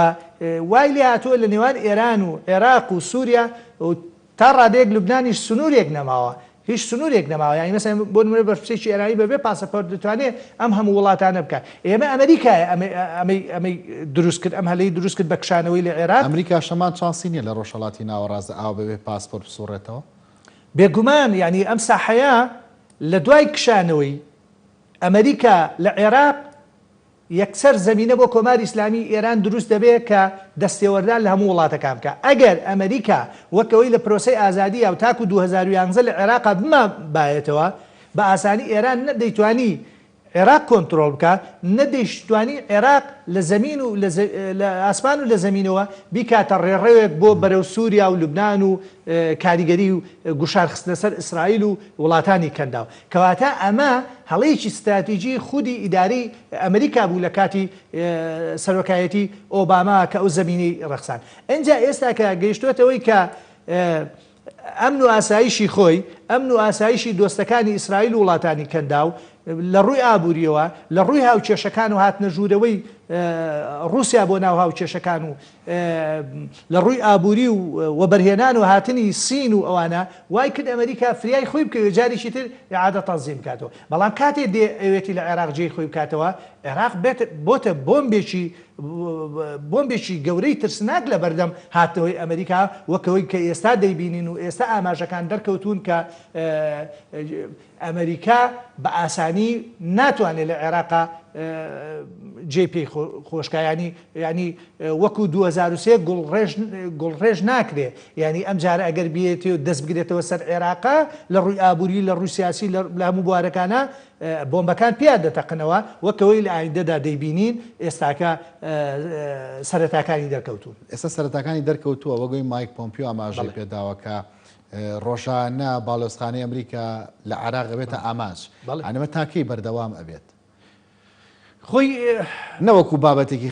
وای لێ هاتووە لە نێوان ئێران و عێراق و سووریا و تا ڕادەیەک لوبنانیش سنوورێک نەماوە هیچ سنوورێک نەماوە یانی مەسەڵەن بۆ نمونە بەرپرسێکی ئێرانی بەبێ پاسەپۆرت دەتوانێت ئەم هەموو وڵاتانە بکات ئێمە ئەمریکایە ئەمەی دروست کرد ئەم هەلەی دروست کرد بە کشانەوەی لە عێراق ئەمریکا شەمان چانسی نییە لە ڕۆژهەڵاتی ناوەڕاست ئاو بەبێ پاسپۆرت بسوڕێتەوە بێگومان ینی ئەم ساحەیە لە دوای کشانەوەی ئەمریکا لە عێراق یەکسەر زەمینە بۆ کۆماری ئیسلامی ئێران دروست دەبێت کە دەستێوەردان لە هەموو وڵاتەکان بکە ئەگەر ئەمریکا وەکەوەی لە پرۆسەی ئازادی و تاکو 2011 لە عێراقا بما بایەتەوە بە ئاسانی ئێران نەدەیتوانی عێراق کۆنتترۆل بکە نەدەیشتوانی عێراق لە زەمین و لە ئاسمان و لە زەمینەوە بیکاتە ڕێڕەوێک بۆ بەرەو سووریا و لوبناان و کاریگەری و گوشارخستنە سەر ئیسرائیل و وڵاتانی کەنداو کەواتە ئەمە هەڵەیەکی استراتیژی خودی ئیداری ئەمریکا بوو لە کاتی سەرۆکایەتی ئۆباما کە ئەو زەمینی ڕەخسان ئەنجا ئێستا کە گەیشتوێتەوەی کە ئەمن و ئاسایشی خۆی ئەمن و ئاسایشی دۆستەکانی ئیسرائیل و وڵاتانی کەنداو لە ڕووی ئابوووریەوە لە ڕووی هاوچێشەکان و هاتنە ژوورەوەی رووسیا بۆ ناو هاوچێشەکان و لە ڕووی ئابووری و بەرهێنان و هاتنی سین و ئەوانە وای کرد ئەمریکا فریای خۆی بکەوێت جارێکی تر ئیعادە تەنزیم بکاتەوە بەڵام کاتێ دێ ئەوێتی لە عێراق جێی خۆی بکاتەوە عێراق بۆتە بۆمبێکی گەورەی ترسناک لە بەردەم هاتەوەی ئەمریکا وەکەوەی کە ئێستا دەیبینین و ئێستا ئاماژەکان دەرکەوتون کە ئەمریکا بە ئاسانی ناتوانێت لە عێراقا جێ پێی خۆشکایانی ینی وەکو 2023 گوڵڕێژ ناکرێ ینی ئەم جارە ئەگەر بێتێ و دەست بگرێتەوە سەر عێراقا لە ڕووی ئابووری لە ڕووی سیاسی لە هەموو بوارەکانە بۆمبەکان پیا دەتەقنەوە وەکەوەی لە ئایندەدا دەیبینین ئێستاکە سەرەتاکانی دەرکەوتون ئێستا سەرەتاکانی دەرکەوتووە وەگوی مایک پۆمپیۆ ئاماژەی پێداوەکە ڕۆژانە باڵۆستخانەی ئەمریکا لە عێراق ئەبێتە ئاماژ ئەنەمە تاکەی بەردەوام ئەبێت خۆی نەوەکو بابەتێکی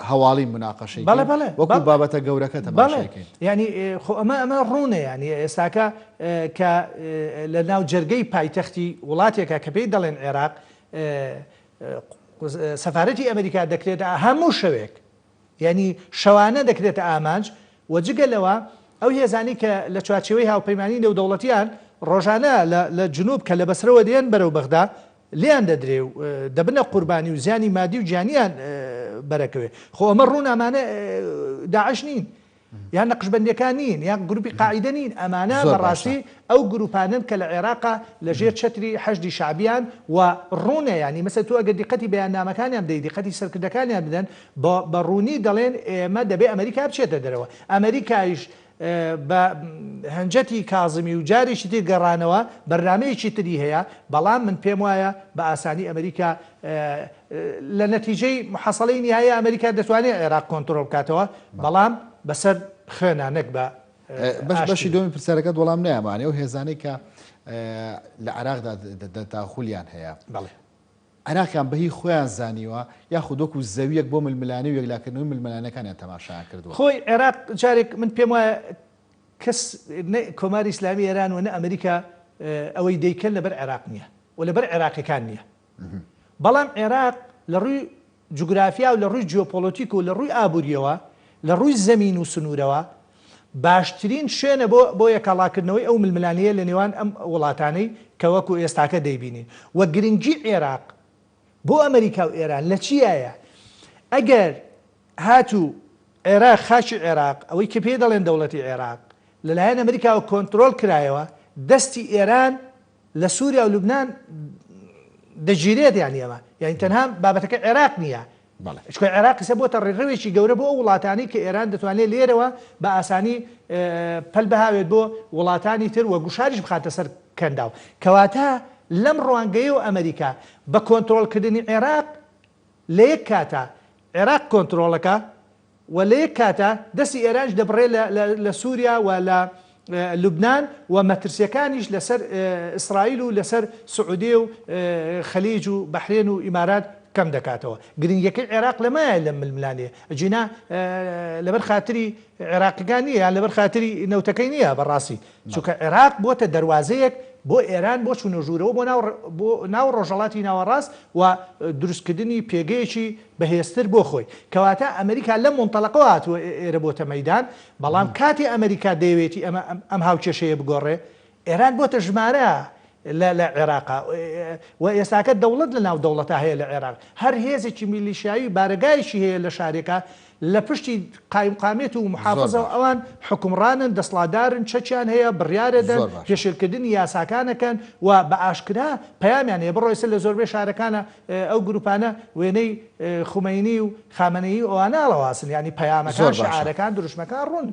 هەواڵی مناقەشەی وەکو بابەتە گەورەکە تەماشاکەین ینی خۆ ئەمە ڕوونە ینی ئێستاکە کە لە ناو جەرگەی پایتەختی وڵاتێکە کە پێی دەڵێن عێراق سەفارەتی ئەمریکا دەکرێتە هەموو شەوێک ینی شەوانە دەکرێتە ئامانج وەجگەلەوە ئەو هێزانی کە لە چوارچێوەی هاوپەیمانی نێودەوڵەتیان ڕۆژانە لە جنوب کە لە بەسرەوە دێن بەرەو بەغدا لیان دەدرێ و دەبنە قوربانی و زیانی مادی و گیانیان بەرەکەوێ خۆ ئەمە ڕوونامانە داعش نین یان نەقشبەندەکان نین یان گروپی قاعیدە نین ئەمانە بەڕاستی ئەو گروپانن کە لە عێراقا لەژێر چەتری حەشدی شعبیان و ڕوونە ینی مەسەل تۆ ئەگەر دیقەتی بەیاننامەکانیان بدەیت دیقەتی سەرکردەکانیان بدەن بە ڕوونی دەڵێن ئێمە دەبێ ئەمریکا بچێتە دەرەوە ئەمریکایش بە هەنجەتی کازمی و جارێکی تێ گەڕانەوە بەرنمەیەکی تری هەیە بەڵام من پێم وایە بە ئاسانی ئەمریکا لە نەتیجەی محەسەڵەی نهایی ئەمریکا دەتوانێت عێراق کۆنتترۆل بکاتەوە بەڵام بەسەر خوێنانێک بە بەشی دومی پرسیارەکەت وەڵام نەیەمانێ و هێزانەی کە لە عێراقدا دەتاخولیان هەیە عێراقیان بەهی خۆیان زانیوە یاخودۆک و زەویەک بۆ ململانی و یەکلاکردنەوەی ململانەکانیان تەماشایان کردووە خۆی عێراق جارێک من پێم وایە کەس کۆماری ئیسلامی ئێران و نە ئەمریکا ئەوەی دەیکەن لەبەر عێراق نییە و لەبەر عێراقیەکان نییە بەڵام عێراق لە ڕووی جوگرافیا و لە ڕووی جیۆپۆلۆتیک و لە ڕووی ئابووریەوە لە ڕووی زەمین و سنوورەوە باشترین شوێنە بۆ یەکەڵاکردنەوەی ئەو ململانیە لە نێوان ئەم وڵاتانەی کە وەکو ئێستاکە دەیبینین وە گرنگی عێراق بۆ ئەمریکا و ئێران لە چیایە ئەگەر هاتوو عێراق خاچی عێراق ئەوەی کە پێ دەڵێن دەوڵەتی عێراق لەلایەن ئەمریکاوە کۆنتترۆل کرایەوە دەستی ئێران لە سووریا و لوبنان دەگیرێت یانی ئەمە یانی تەنها بابەتەکە عێراق نییە چکە عێراق سە بۆتە ڕێڕەوێکی گەورە بۆ ئەو وڵاتانی کە ئێران دەتوانێت لێرەوە بە ئاسانی پەل بەهاوێت بۆ وڵاتانی تر وە گوشاریش بخاتە سەر کەنداو کەواتە لەم ڕوانگەیە و ئەمریکا بە کۆنتترۆلکردنی عێراق لە یەک کاتە عێراق کۆنتترۆلەکە و لە یەک کاتە دەستی ئێرانش دەبڕێ لە سووریا و لە لوبنان و مەترسیەکانیش لەسەر ئیسرائیل و لەسەر سعودێ و خەلیج و بەحرێن و ئیمارات کەم دەکاتەوە گرنگیەکەی عێراق لەمایە لە ململانێ جینا لەبەر خاتری عێراقیەکان نییە یان لەبەر خاتری نەوتەکەی نییە بەڕاستی چونکە عێراق بۆتە دەواازەیەک بۆ ئێران بۆ چوونەژوورەوە بۆ ناو ڕۆژەڵاتی ناوەڕاست و دروستکردنی پێگەیەکی بەهێزتر بۆ خۆی کەواتە ئەمریکا لە مونتەڵەقەوە هاتووە ئێرە بۆتە مەیدان بەڵام کاتی ئەمریکا دەیەوێتی ئەم هاوکێشەیە بگۆڕێ ئێران بۆتە ژمارە لە عێراقا و ئێستاکە دەوڵەت لە ناو دەوڵەتە هەیە لە عێراق هەر هێزێکی میلیشیایی بارگایشی هەیە لە شارێکە لە پشتی قایمقامێت و محافظە ئەوان حکومڕانن دەسڵادارن چەکیان هەیە بڕیارەدەن پێشێلکردنی یاساکانەکەن و بە ئاشکرا پەیامیان هەیە بڕۆیسە لە زۆربەی شارەکانە ئەو گروپانە وێنەی خومینی و خامنەیی ئەوانە ئەڵەواسن ینی پەیامەکان شعارەکان دروشمەکان ڕوون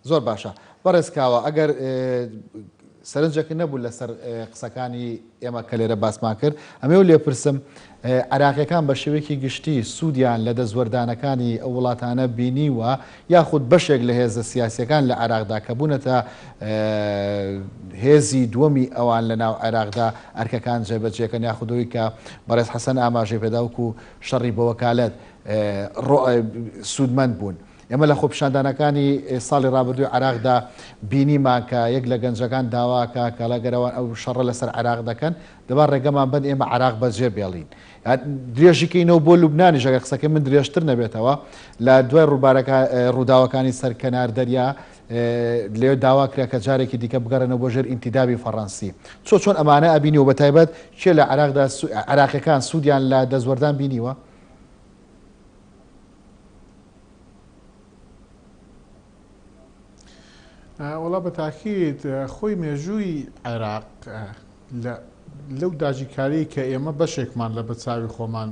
زۆر باشە بەڕێزکاوە ئەگەر سەرنجەکە نەبوو لەسەر قسەکانی ئێمە کە لێرە باسمان کرد ئەمێ و لێپرسم عراقیەکان بە شێوەیەکی گشتی سوودیان لە دەزوەردانەکانی ئەو وڵاتانە بینیوە یاخود بەشێک لە هێزە سیاسیەکان لە عراقدا کە بوونەتە هێزی دووەمی ئەوان لە ناو عێراقدا ئەرکەکان جێبەجێکەن یاخودەوەی کە بەڕێز حەسەن ئاماژەی پێداوەکو شەڕی بە وەکالەت سوودمەند بوون. ئێمە لە خۆپیشاندانەکانی ساڵی ڕابردووی عراقدا بینیمان کە یەک لە گەنجەکان داواکە کە لەگەرەوە ئەو شەڕە لەسەر عراق دەکەن دەبا ڕێگەمان بند ئێمە عراق بەجێ بێڵین درێژیکەینەوە بۆ لوبنانی ژەگە قسەکە من درێژتر نەبێتەوە لە دوای ڕووداوەکانی سەرکەنار دەریا لێ داوا کرا کە جارێکی دیکە بگەڕێنەوە بۆ ژێر ئینتیدابی فەڕەنسی چۆن ئەمانە ئەبینی و بەتایبەت چێ لە عراقدا عراقیەکان سوودیان لە دەزوەردان بینیوە؟ وڵا بە تاکید خۆی مێژووی عێراق لەو داژیکاری کە ئێمە بەشێکمان لە بەچاوی خۆمان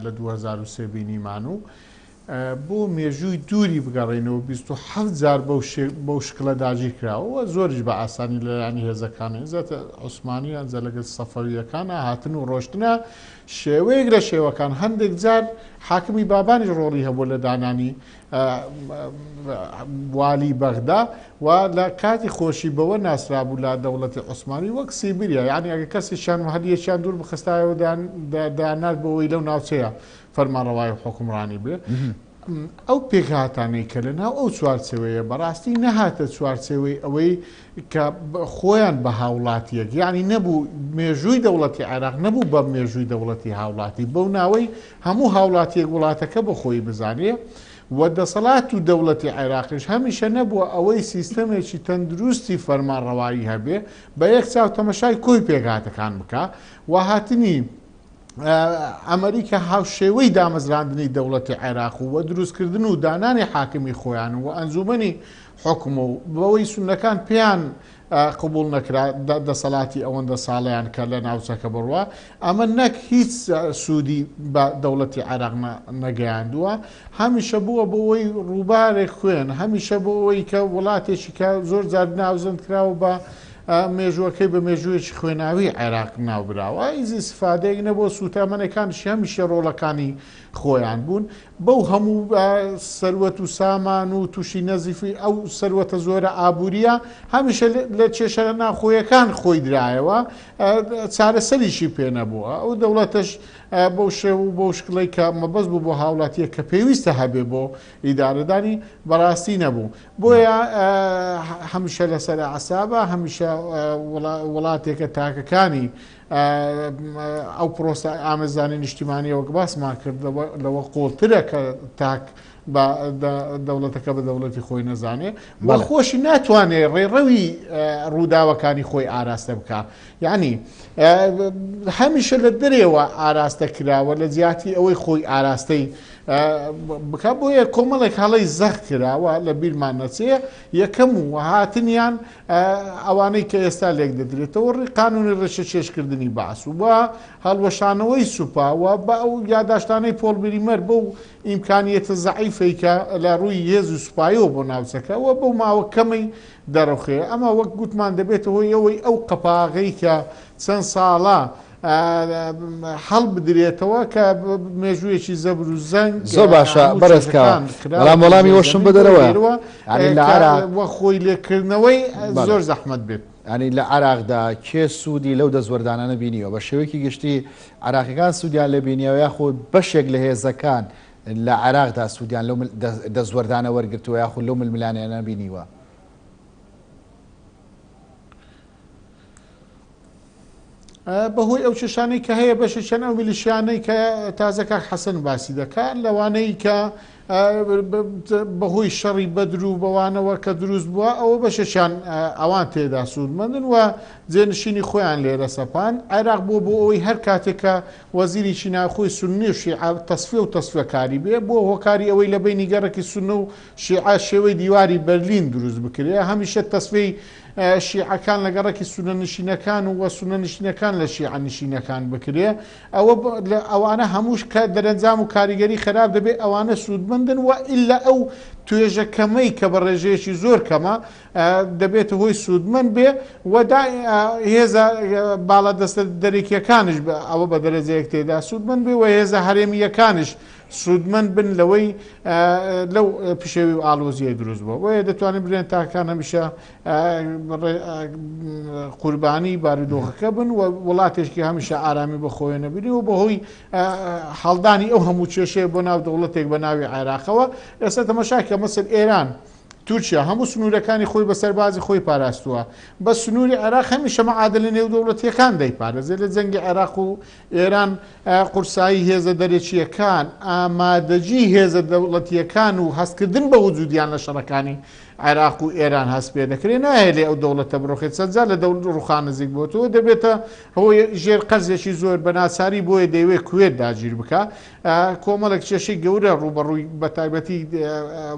لە 2023 بینیمان و بۆ مێژووی دووری بگەڕێنەوە 27 جار بەو شکلە داگیر کراوە زۆریش بە ئاسانی لەلایانی هێزەکانی زەتە عوسمانیان جە لەگەڵ سەفەویەکانە هاتن و ڕۆشتنە شێوەیەک لە شێوەکان هەندێک جار حاکمی بابانی ڕۆڵی هەبوو لە دانانی والی بەغدا و لە کاتی خۆشی بەوە ناسرابوو لە دەوڵەتی عوسمانی وەک سیبریا یعنی ئەگە کەسیشان هەریەکیان دوور بخستایەوە دانات بەوەی لەو ناوچەیە فەرمانڕەوای حکومڕانی بێ ئەو پێکهاتانەی کە لە ناو ئەو چوارچێوەیە بەڕاستی نەهاتە چوارچێوەی ئەوەی کە خۆیان بە هاوڵاتیەک یعنی نەبوو مێژووی دەوڵەتی عێراق نەبوو بە مێژووی دەوڵەتی هاوڵاتی بەو ناوەی هەموو هاوڵاتیەک وڵاتەکە بە خۆی بزانێ و دەسەڵات و دەوڵەتی عێراقیش هەمیشە نەبووە ئەوەی سیستەمێکی تەندروستی فەرمانڕەوایی هەبێ بە یەک چاو تەمەشای کۆی پێکهاتەکان بکە و هاتنی ئەمریکا هاوشێوەی دامەزراندنی دەوڵەتی عێراق و دروستکردن و دانانی حاکمی خۆیان و ئەنجومەنی حکم و بەوەی سونەکان پێیان قبول نەکرا دەسەڵاتی ئەوەندە ساڵیان کە لە ناوچەکە بڕوە ئەمە نەک هیچ سوودی بە دەوڵەتی عێراق نەگەیاندووە هەمیشە بووە بۆەوەی ڕووبارێک خوێن هەمیشە بۆەوەی کە وڵاتێکی کە زۆر جار ناوزەند کراوە بە مێژوەکەی بە مێژوویەکی خوێناوی عێراق ناوبراوە ئیزی سفادەیەک نەبووە سوتامەنەکانشی هەمیشە ڕۆڵەکانی خۆیان بوون بەو هەموو سەروەت و سامان و تووشی نەزیفی ئەو سەروەتە زۆرە ئابوووریە هەمیشە لە کێشە ناخۆیەکان خۆی درایەوە چارەسەریشی پێ نەبووە ئەو دەوڵەتەش بەو شێو و بۆ شکڵی کە مەبەست بوو بۆ هاوڵاتیە کە پێویستە هەبێ بۆ ئیدارەدانی بەڕاستی نەبوو بۆیە هەمیشە لەسەر عەسابە هەمیشە وڵاتێکە تاکەکانی ئەو پرۆسە ئامێزانی نیشتیمانیەوە باسمان کرد لەوە قۆڵترە کە تاک بە دەوڵەتەکە بە دەوڵەتی خۆی نەزانێ بە خۆشی ناتوانێت ڕێڕەوی ڕووداوەکانی خۆی ئاراستە بکە یعنی هەمیشە لە دەرێوە ئاراستە کراوە لە جیاتی ئەوەی خۆی ئاراستەی بکە بۆیە کۆمەڵێک هەڵەی زەخ کراوە لە بیرمان نەچێ یەکەم و هاتنیان ئەوانەی کە ئێستا لێک دەدرێتەوە ڕێ قانونی ڕێشە چێشکردنی باس و بە هەڵوەشانەوەی سوپاوە بە ئەو یاداشتانەی پۆڵبریمەر بەو ئیمکانیەتە زەعیفەی کە لە ڕووی هێز و سوپایەوە بۆ ناوچەکەەوە بەو ماوە کەمەی دەڕۆخێ ئەمە وەک گوتمان دەبێتەوە ئەوەی ئەو قەپاغەی کە چەند ساڵە هەڵ بدرێتەوە کە مێژوویەکی زەبر و زەنگ زۆر باشە بەڕێزکەوە بەڵام وەڵامی وەشم بدەرەوە وە خۆی لێکردنەوەی زۆر زەحمەت بێت ینی لە عراقدا کێ سوودی لەو دەزوەردانە بینیەوە بە شێوەیەکی گشتی عراقیەکان سوودیان لە بینیەوە یاخود بەشێک لە هێزەکان لە عراقدا سوودیان لەو دەزوەردانە وەرگرتووە یاخود لەو ململانیانە بینیوە بەهۆی ئەو چشانەی کە هەیە بەشە چەند ئەو میلیشیانەی کە تازەکە حەسەن باسی دەکات لەوانەی کە بەهۆی شەڕی بەدر و بەوانەوە کە دروست بووە ئەوە بەشەشان ئەوان تێدا سوودمەندن و جێنشینی خۆیان لێرە سەپان عێراق بۆ ئەوەی هەر کاتێکە وەزیریی ناوخۆی سونی و شیعە تەسفیە و تەسفیەکاری بێ بۆ هۆکاری ئەوەی لە بینی گەڕێکی سونە و شیعە شێوەی دیواری بەرلین دروست بکرێ هەمیشە تەسفەی شیعەکان لە گەڕێکی سونە نشینەکان و سونە نشینەکان لە شیعە نشینەکان بکرێ ئەوانە هەمووش کە دەرەنجام و کاریگەری خراپ دەبێت ئەوانە سوودمەندن و ئللا ئەو توێژەکەمەی کە بە ڕێژەیەکی زۆر کەمە دەبێت هۆی سوودمەند بێ وەدا هێزە باڵا دەستە دەرێکیەکانش ئەوە بە دەرەجەیەک تێدا سوودمەند بێ و هێزە هەرێمیەکانش سوودمەند بن لەوەی لەو پشێوی و ئالۆزیە دروست بووە بۆیە دەتوانین برێن تاکان هەمیشە قوربانی بارودۆخەکە بن و وڵاتێکی هەمیشە ئارامی بە خۆیان نەبینی و بەهۆی هەڵدانی ئەو هەموو کێشەیە بۆ ناو دەوڵەتێک بە ناوی عێراقەوە ئێستا تەماشاکە مەسەل ئێران تورکیا هەموو سنوورەکانی خۆی بە سەربازی خۆی پاراستووە بە سنووری عێراق هەمیشە مەعادلە نێو دەوڵەتیەکان دەیپارێزێت لە جەنگی عێراق و ئێران قورسایی هێزە دەرێکیەکان ئامادەجی هێزە دەوڵەتیەکان و هەستکردن بە وجودیان لە شەڕەکانی عێراق و ئێران هەست پێ دەکرێت نایە لێ ئەو دەوڵەتە بڕۆخێت سەرجا لە ڕوخان نزیک بۆتەوە دەبێتە هەوەی ژێر قەرزێکی زۆر بە ناچاری بۆیە دەیوێت کوێت داگیر بکە کۆمەڵێک کێشەی گەورە ڕوبەڕووی بە تایبەتی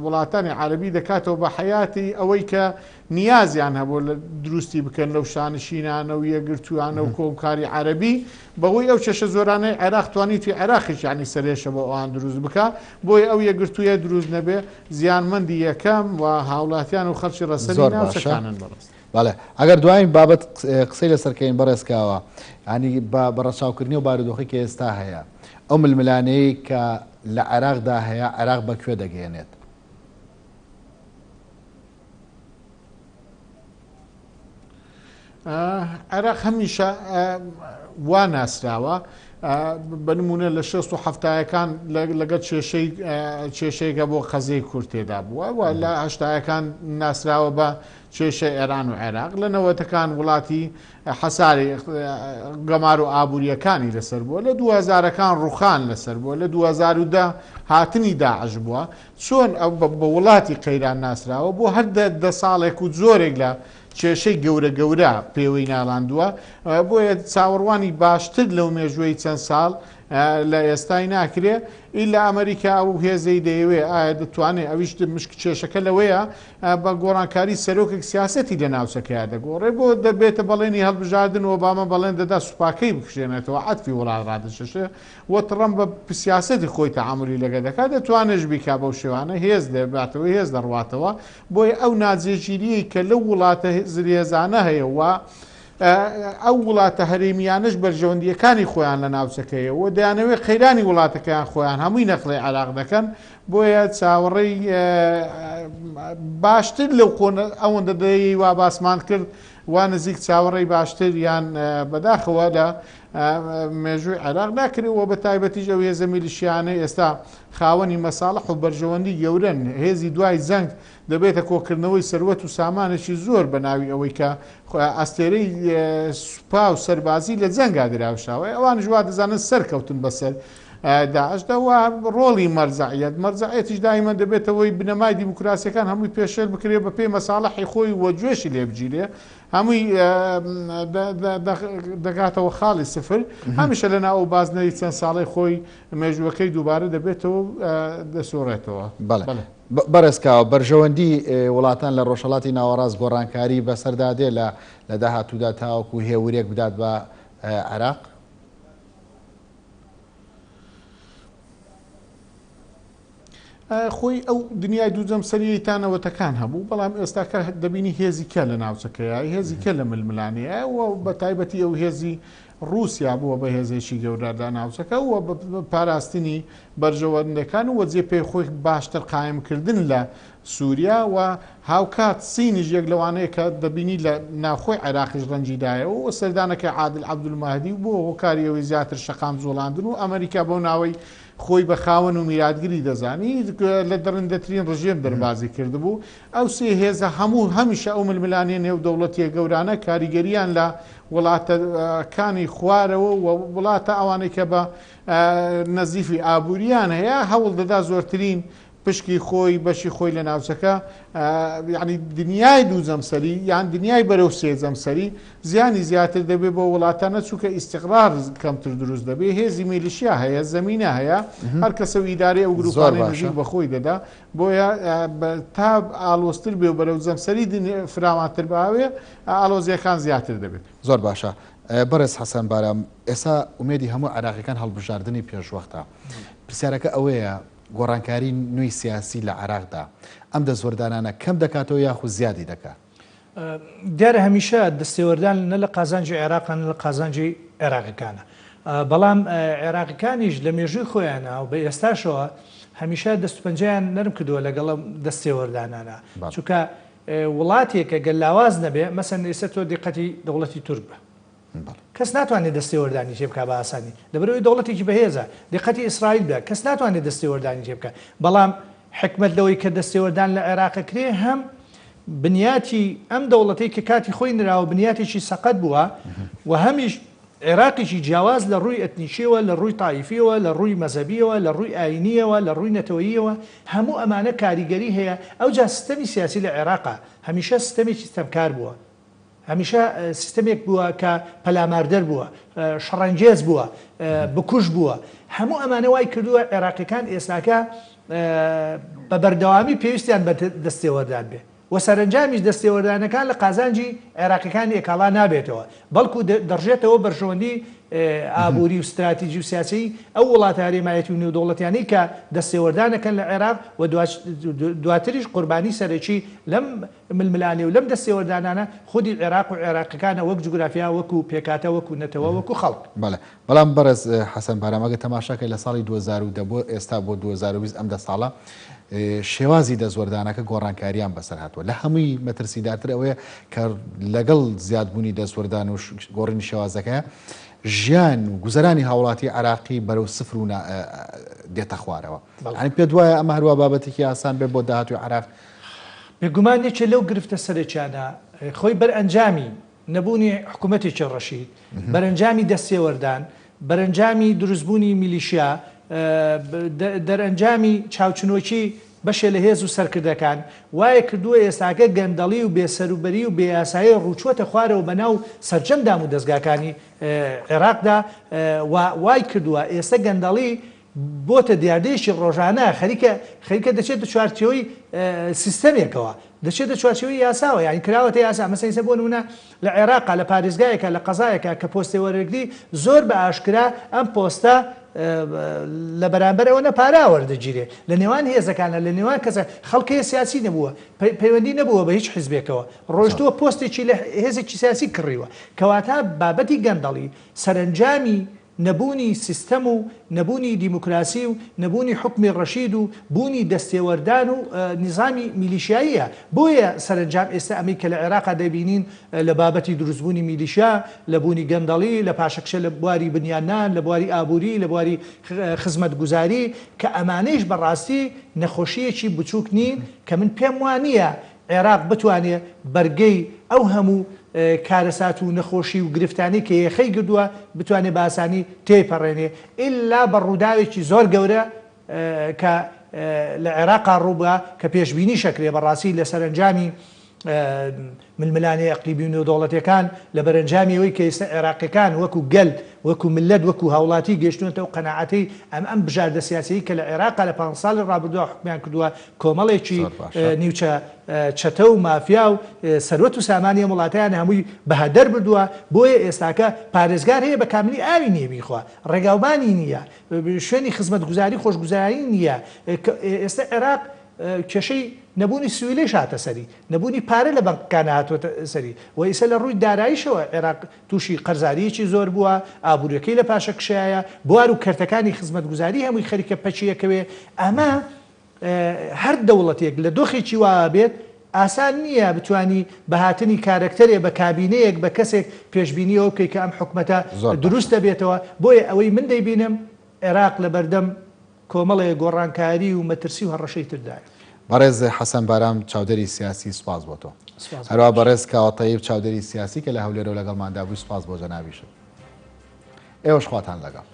وڵاتانی عەرەبی دەکاتەوە بە حەیاتی ئەوەی کە نیازیان هەبوو لە دروستی بکەن لەو شانشینانە و یەکگرتووانە و کۆمکاری عەرەبی بەهۆی ئەو کێشە زۆرانەی عێراق توانی توی عێراقیش یانی سەرێشە بۆ ئەوان دروست بکە بۆی ئەو یەکگرتوویە دروست نەبێ زیانمەندی یەکەم و هاوڵاتیان و خەڵکی ڕەسەری ناوچەکانن بەڕست. بەڵێ ئەگەر دوایین بابەت قسەی لەسەرکەین بەڕێزکاوە ینی بە ڕەچاوکردنی و بارودۆخی کە ئێستا هەیە ئەو ململانەیە کە لە عێراقدا هەیە عێراق بەکوێ دەگەێنێت؟ عێراق هەمیشە وا ناسراوە بنمونە لە 1970ەکان لەگەڵ کێشەیەکە بۆ قەزەی کورد تێدا بووە و لە 1970ەکان ناسراوە بە کێشەی ئێران و عێراق لە 90ەکان وڵاتی حەساری گەمار و ئابوووریەکانی لەسەر بووە لە 2000ەکان ڕوخان لەسەر بووە لە 2010 هاتنی داعش بووە چۆن بە وڵاتی قەیران ناسراوە بۆ هەر 10 ساڵێک و زۆرێک لە کێشەی گەورە گەورە پێوەی ناڵاندووە بۆیە چاوەڕوانی باشتر لەو مێژوەی چەند ساڵ لە ئێستای ناکرێ ئیلا ئەمریکا ئەو هێزەی دەیەوێ ئایا دەتوانێت ئەویش مشک کێشەکە لەوەیە بە گۆڕانکاری سەرۆکێک سیاسەتی لە ناوچەکەیە دەگۆڕێ بۆ دەبێتە بەڵێنی هەڵبژاردن و ئۆباما بەڵێن دەدا سوپاکەی بکشێنێتەوە عەتفی وڵات ڕادەشەشێ وە تڕەم بە سیاسەتی خۆی تەعاملی لەگە دەکات دەتوانێت بیکا بەو شێوانە هێز دەباتەوە هێز دەڕواتەوە بۆیە ئەو ناجێگیریەی کە لەو وڵاتە زریێزانە هەیە وە ئەو وڵاتە هەرێمیانش بەرژەوەندیەکانی خۆیان لە ناوچەکەیە و دەیانەوێت قەیرانی وڵاتەکەیان خۆیان هەمووی نەخڵی عێراق دەکەن بۆیە چاوەڕێی باشتر لەو ئەوەندە دەیەی وا باسمان کرد وا نزیک چاوەڕێی باشتر یان بەداخەوە لە مێژووی عێراق ناکرێتەوە بە تایبەتیش ئەو هێزە میلیشیانەی ئێستا خاوەنی مەساڵح و بەرژەوەندی گەورەن هێزی دوای زەنگ دەبێتە کۆکردنەوەی سەروەت و سامانێکی زۆر بە ناوی ئەوەی کە ئەستێرەی سوپا و سەربازی لە جەنگا دراوشاوە ئەوان ژوا دەزانن سەرکەوتن بەسەر داعشدا و ڕۆڵی مەرجعیەتیش دایمەن دەبێتەوەی بنەمای دیموکراسیەکان هەمووی پێشێل بکرێت بە پێی مەساڵحی خۆی وە گوێشی لێبگیرێ هەمووی دەگاتەوە خاڵی سفر هەمیشە لەنا ئەو بازنەی چەند ساڵی خۆی مێژوەکەی دووبارە دەبێتەوە دەسۆڕێتەوە. بەڕێزکاوە بەرژەوەندی وڵاتان لە ڕۆژهەڵاتی ناوەڕاست گۆڕانکاری بەسەردادێ لە داهاتوودا تاوەکو هێورێک بدات بە عێراق؟ خۆی ئەو دنیای دووجەم سەریەتانەوەتەکان هەبوو بەڵام ئێستاکە دەبینی هێزی کە لە ناوچەکەیە هێزی کە لە ململانەیە و بە تایبەتی ئەو هێزی رووسیا بووە بە هێزێکی گەورەدا ناوچەکە و پاراستنی بەرژەوەندەکان و وەجێ پێی خۆی باشتر قایمکردن لە سووریا و هاوکات سینیش یەک لەوانەیە کە دەبینی لە ناوخۆی عێراقیش ڕەنجیدایە و سەردانەکە عادل عەبدولمەهدی بۆ هۆکاریەوەی زیاتر شەقام زۆڵاندن و ئەمریکا بۆ ناوەی خۆی بە خاوەن و میراتگیری دەزانی لە دەڕندەترین ڕژێم دەربازی کردبوو ئەو سێ هێزە هەموو هەمیشە ئەو ململانێ نێو دەوڵەتیە گەورانە کاریگەریان لە وڵاتەکانی خوارەوە و وڵاتە ئەوانەی کە بە نەزیفی ئابووریان هەیە هەوڵ دەدا زۆرترین پشکی خۆی بەشی خۆی لە ناوچەکە یعنی دنیای دووجەمسەری یان دنیای بەرەو سێجەمسەری زیانی زیاتر دەبێت بۆ وڵاتانە چووکە ئیستیقرار کەمتر دروست دەبێت هێزی میلیشیا هەیە زەمینە هەیە هەر کەسە ئیدارەی ئەو گروپانەی نزیک بە خۆی دەدا بۆیە تا ئالۆزتر بێ و بەرەو جەمسەری فراوانتر باوێ ئالۆزیەکان زیاتر دەبێت. زۆر باشە. بەڕێز حەسەن بارام ئێستا ئومێدی هەموو عێراقیەکان هەڵبژاردننی پێشوەختە پرسیارەکە ئەوەیە گۆڕانکاری نوێی سیاسی لە عێراقدا ئەم دەستوەردانانە کەم دەکاتەوە یاخود زیادی دەکات؟ دیارە هەمیشە دەستێوەردان نە لە قازانجی عێراقان لە قازانجی عێراقیەکانە، بەڵام عێراقیەکانیش لە مێژووی خۆیانە و بە ئێستاشەوە هەمیشە دەستپەنجیان نەرم کردووە لەگەڵ دەستێوەردانانە، چونکە وڵاتێکە گەل لاواز نەبێ مەسەن ئێستا تۆ دیقەتی دەوڵەتی تورک بە کەس ناتوانێت دەستێوەردانی تێ بکە بە ئاسانی لەبەرەوەی دەوڵەتێکی بەهێزە، دیقەتی ئیسرائیل بە کەس ناتوانێت دەستێوەردانی تێ بکە، بەڵام حکمت لەوەی کە دەستێوەردان لە عێراقە کرێ هەم بنیاتی ئەم دەوڵەتەی کە کاتی خۆی نراوە بنیاتێکی سەقەت بووە و هەمیش عێراقیشی جیاواز لە ڕووی ئەتنیشیەوە، لە ڕووی تایفیەوە، لە ڕووی مەزەبیەوە، لە ڕووی ئاینیەوە، لە ڕووی نەتەوەییەوە، هەموو ئەمانە کاریگەری هەیە. ئەو جا سیستەمی سیاسی لە عێراقا هەمیشە سیستەمێکی سیستەمکار بووە، هەمیشە سیستەمێک بووە کە پەلاماردەر بووە، شەڕەنجێز بووە، بکوژ بووە. هەموو ئەمانە وای کردووە عێراقیەکان ئێستاکە بە بەردەوامی پێویستیان بە دەستێوەردان بێ و سەرنجامیش دەستێوەردانەکان لە قازانجی عێراقیەکان ئێکاڵا نابێتەوە، بەڵکو دەڕژێتەوە بەرژەوەندی ئابووری و استراتیژی و سیاسی ئەو وڵاتە هەرێمایەتی و نێودەوڵەتیانەی کە دەستێوەردانەکەن لە عێراق و دواتریش قوربانی سەرەکی لەم ململانێ و لەم دەستێوەردانانە خودی عێراق و عێراقیەکانە وەک جوگرافیا وەکو پێکاتە وەکو نەتەوە وەکو خەڵک. بەڵام بەڕێز حەسەن بارامەگە تەماشاکە لە ساڵی 2010 بۆ ئێستا بۆ 2020 ئەم 10 ساڵە شێوازی دەستوەردانەکە گۆڕانکاریان بەسەر هاتووە لە هەمووی مەترسیدارتر ئەوەیە کە لەگەڵ زیادبوونی دەستوەردان و گۆڕینی شێوازەکە ژیان و گوزەرانی هاوڵاتی عراقی بەرەو سفر و دێتە خوارەوە. ئەنی پێ دوایە ئەمە هەروە بابەتێکی ئاسان بێ بۆ داهاتوی عراق؟ بێگومانێکە لەو گرفتە سەرچانە خۆی بەرئەنجامی نەبوونی حکوومەتێکی ڕەشید، بەرەنجامی دەستێوەردان، بەرەنجامی دروستبوونی میلیشیا، دەرەنجامی چاوچنۆکی بەشێ لە هێز و سەرکردەکان وایە کردووە ئێستاکە گەندەڵی و بێسەروبەری و بێیاسایی ڕووچۆتە خوارەوە بەناو سەرجەمدام و دەستگاکانی عێراقدا وای کردووە ئێستا گەندەڵی بۆتە دیاردەیەکی ڕۆژانە خەریکە دەچێت چوارچێوەی سیستەمێکەوە، دەچێتە چوارچێوەی یاساوە، یانی کراوەتە یاسا. مەسەن بۆ نمونە لە عێراقا لە پارێزگایەکە لە قەزایەکە کە پۆستێ وەرەگری زۆر بە ئاشکرا ئەم پۆستە لە بەرامبەر ئەوە پارا وەردەگیرێ لە نێوان هێزەکانە، لە نێوان کەسە خەڵکی سیاسی نەبووە، پەیوەندی نەبووە بە هیچ حیزبێکەوە، ڕۆژتووە پۆستێکی لە هێزێکی سیاسی کڕیوە، کەواتە بابەتی گەندەڵی سەرنجامی نەبوونی سیستەم و نەبوونی دیموکراسی و نەبوونی حکمی ڕەشید و بوونی دەستێوەردان و نیزامی میلیشیاییە. بۆیە سەرنجام ئێستا ئەمەی کە لە عێراقا دەبینین لە بابەتی دروستبوونی میلیشیا، لە بوونی گەندەڵی، لە پاشەکشە لە بواری بنیانان، لە بواری ئابووری، لە بواری خزمەتگوزاری، کە ئەمانەیش بەڕاستی نەخۆشیەکی بچووک نین کە من پێم وانییە عێراق بتوانێت بەرگەی ئەو هەموو کارەسات و نەخۆشی و گرفتانی کە یەخەی گردووە بتوانێت بە ئاسانی تێپەڕێنێ ئللا بە ڕووداوێکی زۆر گەورە کە لە عێراقا ڕووبە کە پێشبینی شەکرێ بەڕاستی لە سەرنجامی ململانەی ئەقلیبی و نێودەوڵەتیەکان لە بەرەنجامیەوەی کە ئێستا عێراقیەکان وەکو گەل وەکو ملت وەکو هاوڵاتی گەشتونەتەوە قەناعەتەی ئەم بژاردە سیاسی کە لە عێراقا لە 5 ساڵی ڕابردووە حکمیان کردووە کۆمەڵێکی نیوچە چەتە و مافیا و سەروەت و سامانی وڵاتیان هەمووی بەهەدەر بردووە. بۆیە ئێستاکە پارێزگار هەیە بە کاملی ئاوی نییە بیخوا، ڕێگاوبانی نییە، شوێنی خزمەتگوزاری خۆشگوزاری نییە. ئێستا عێراق کێشەی نەبوونی سویلەی هاتە سەری، نەبوونی پارە لە بەنکەکانە هاتووەتە سەری، و ئێستا لە ڕووی داراییشەوە عێراق تووشی قەرزاریەکی زۆر بووە، ئابوووریەکەی لە پاشەکشایە، بوار و کەرتەکانی خزمەتگوزاری هەمووی خەریکە پەچیەکەوێ. ئەمە هەر دەوڵەتێک لە دۆخێکی وا بێت ئاسان نییە بتوانی بەهاتنی کارکتەرێ بە کابینەیەک بە کەسێک پێشبینیەوە بکەی کە ئەم حکومەتە دروست دەبێتەوە. بۆیە ئەوەی من دەیبینم عێراق لە بەردەم کۆمەڵێ گۆڕانکاری و مەترسی و هەڕەشەی تردایە. بەڕێز حەسەن بارام چاودەری سیاسی سوپاس بۆ تۆ، هەروە بەڕێز کاوەتەیب چاودەری سیاسی کە لە هەولێرەوە لەگەڵماندا بووی سوپاس بۆ جەنابیشت. ئێوەش خواتان لەگەڵ.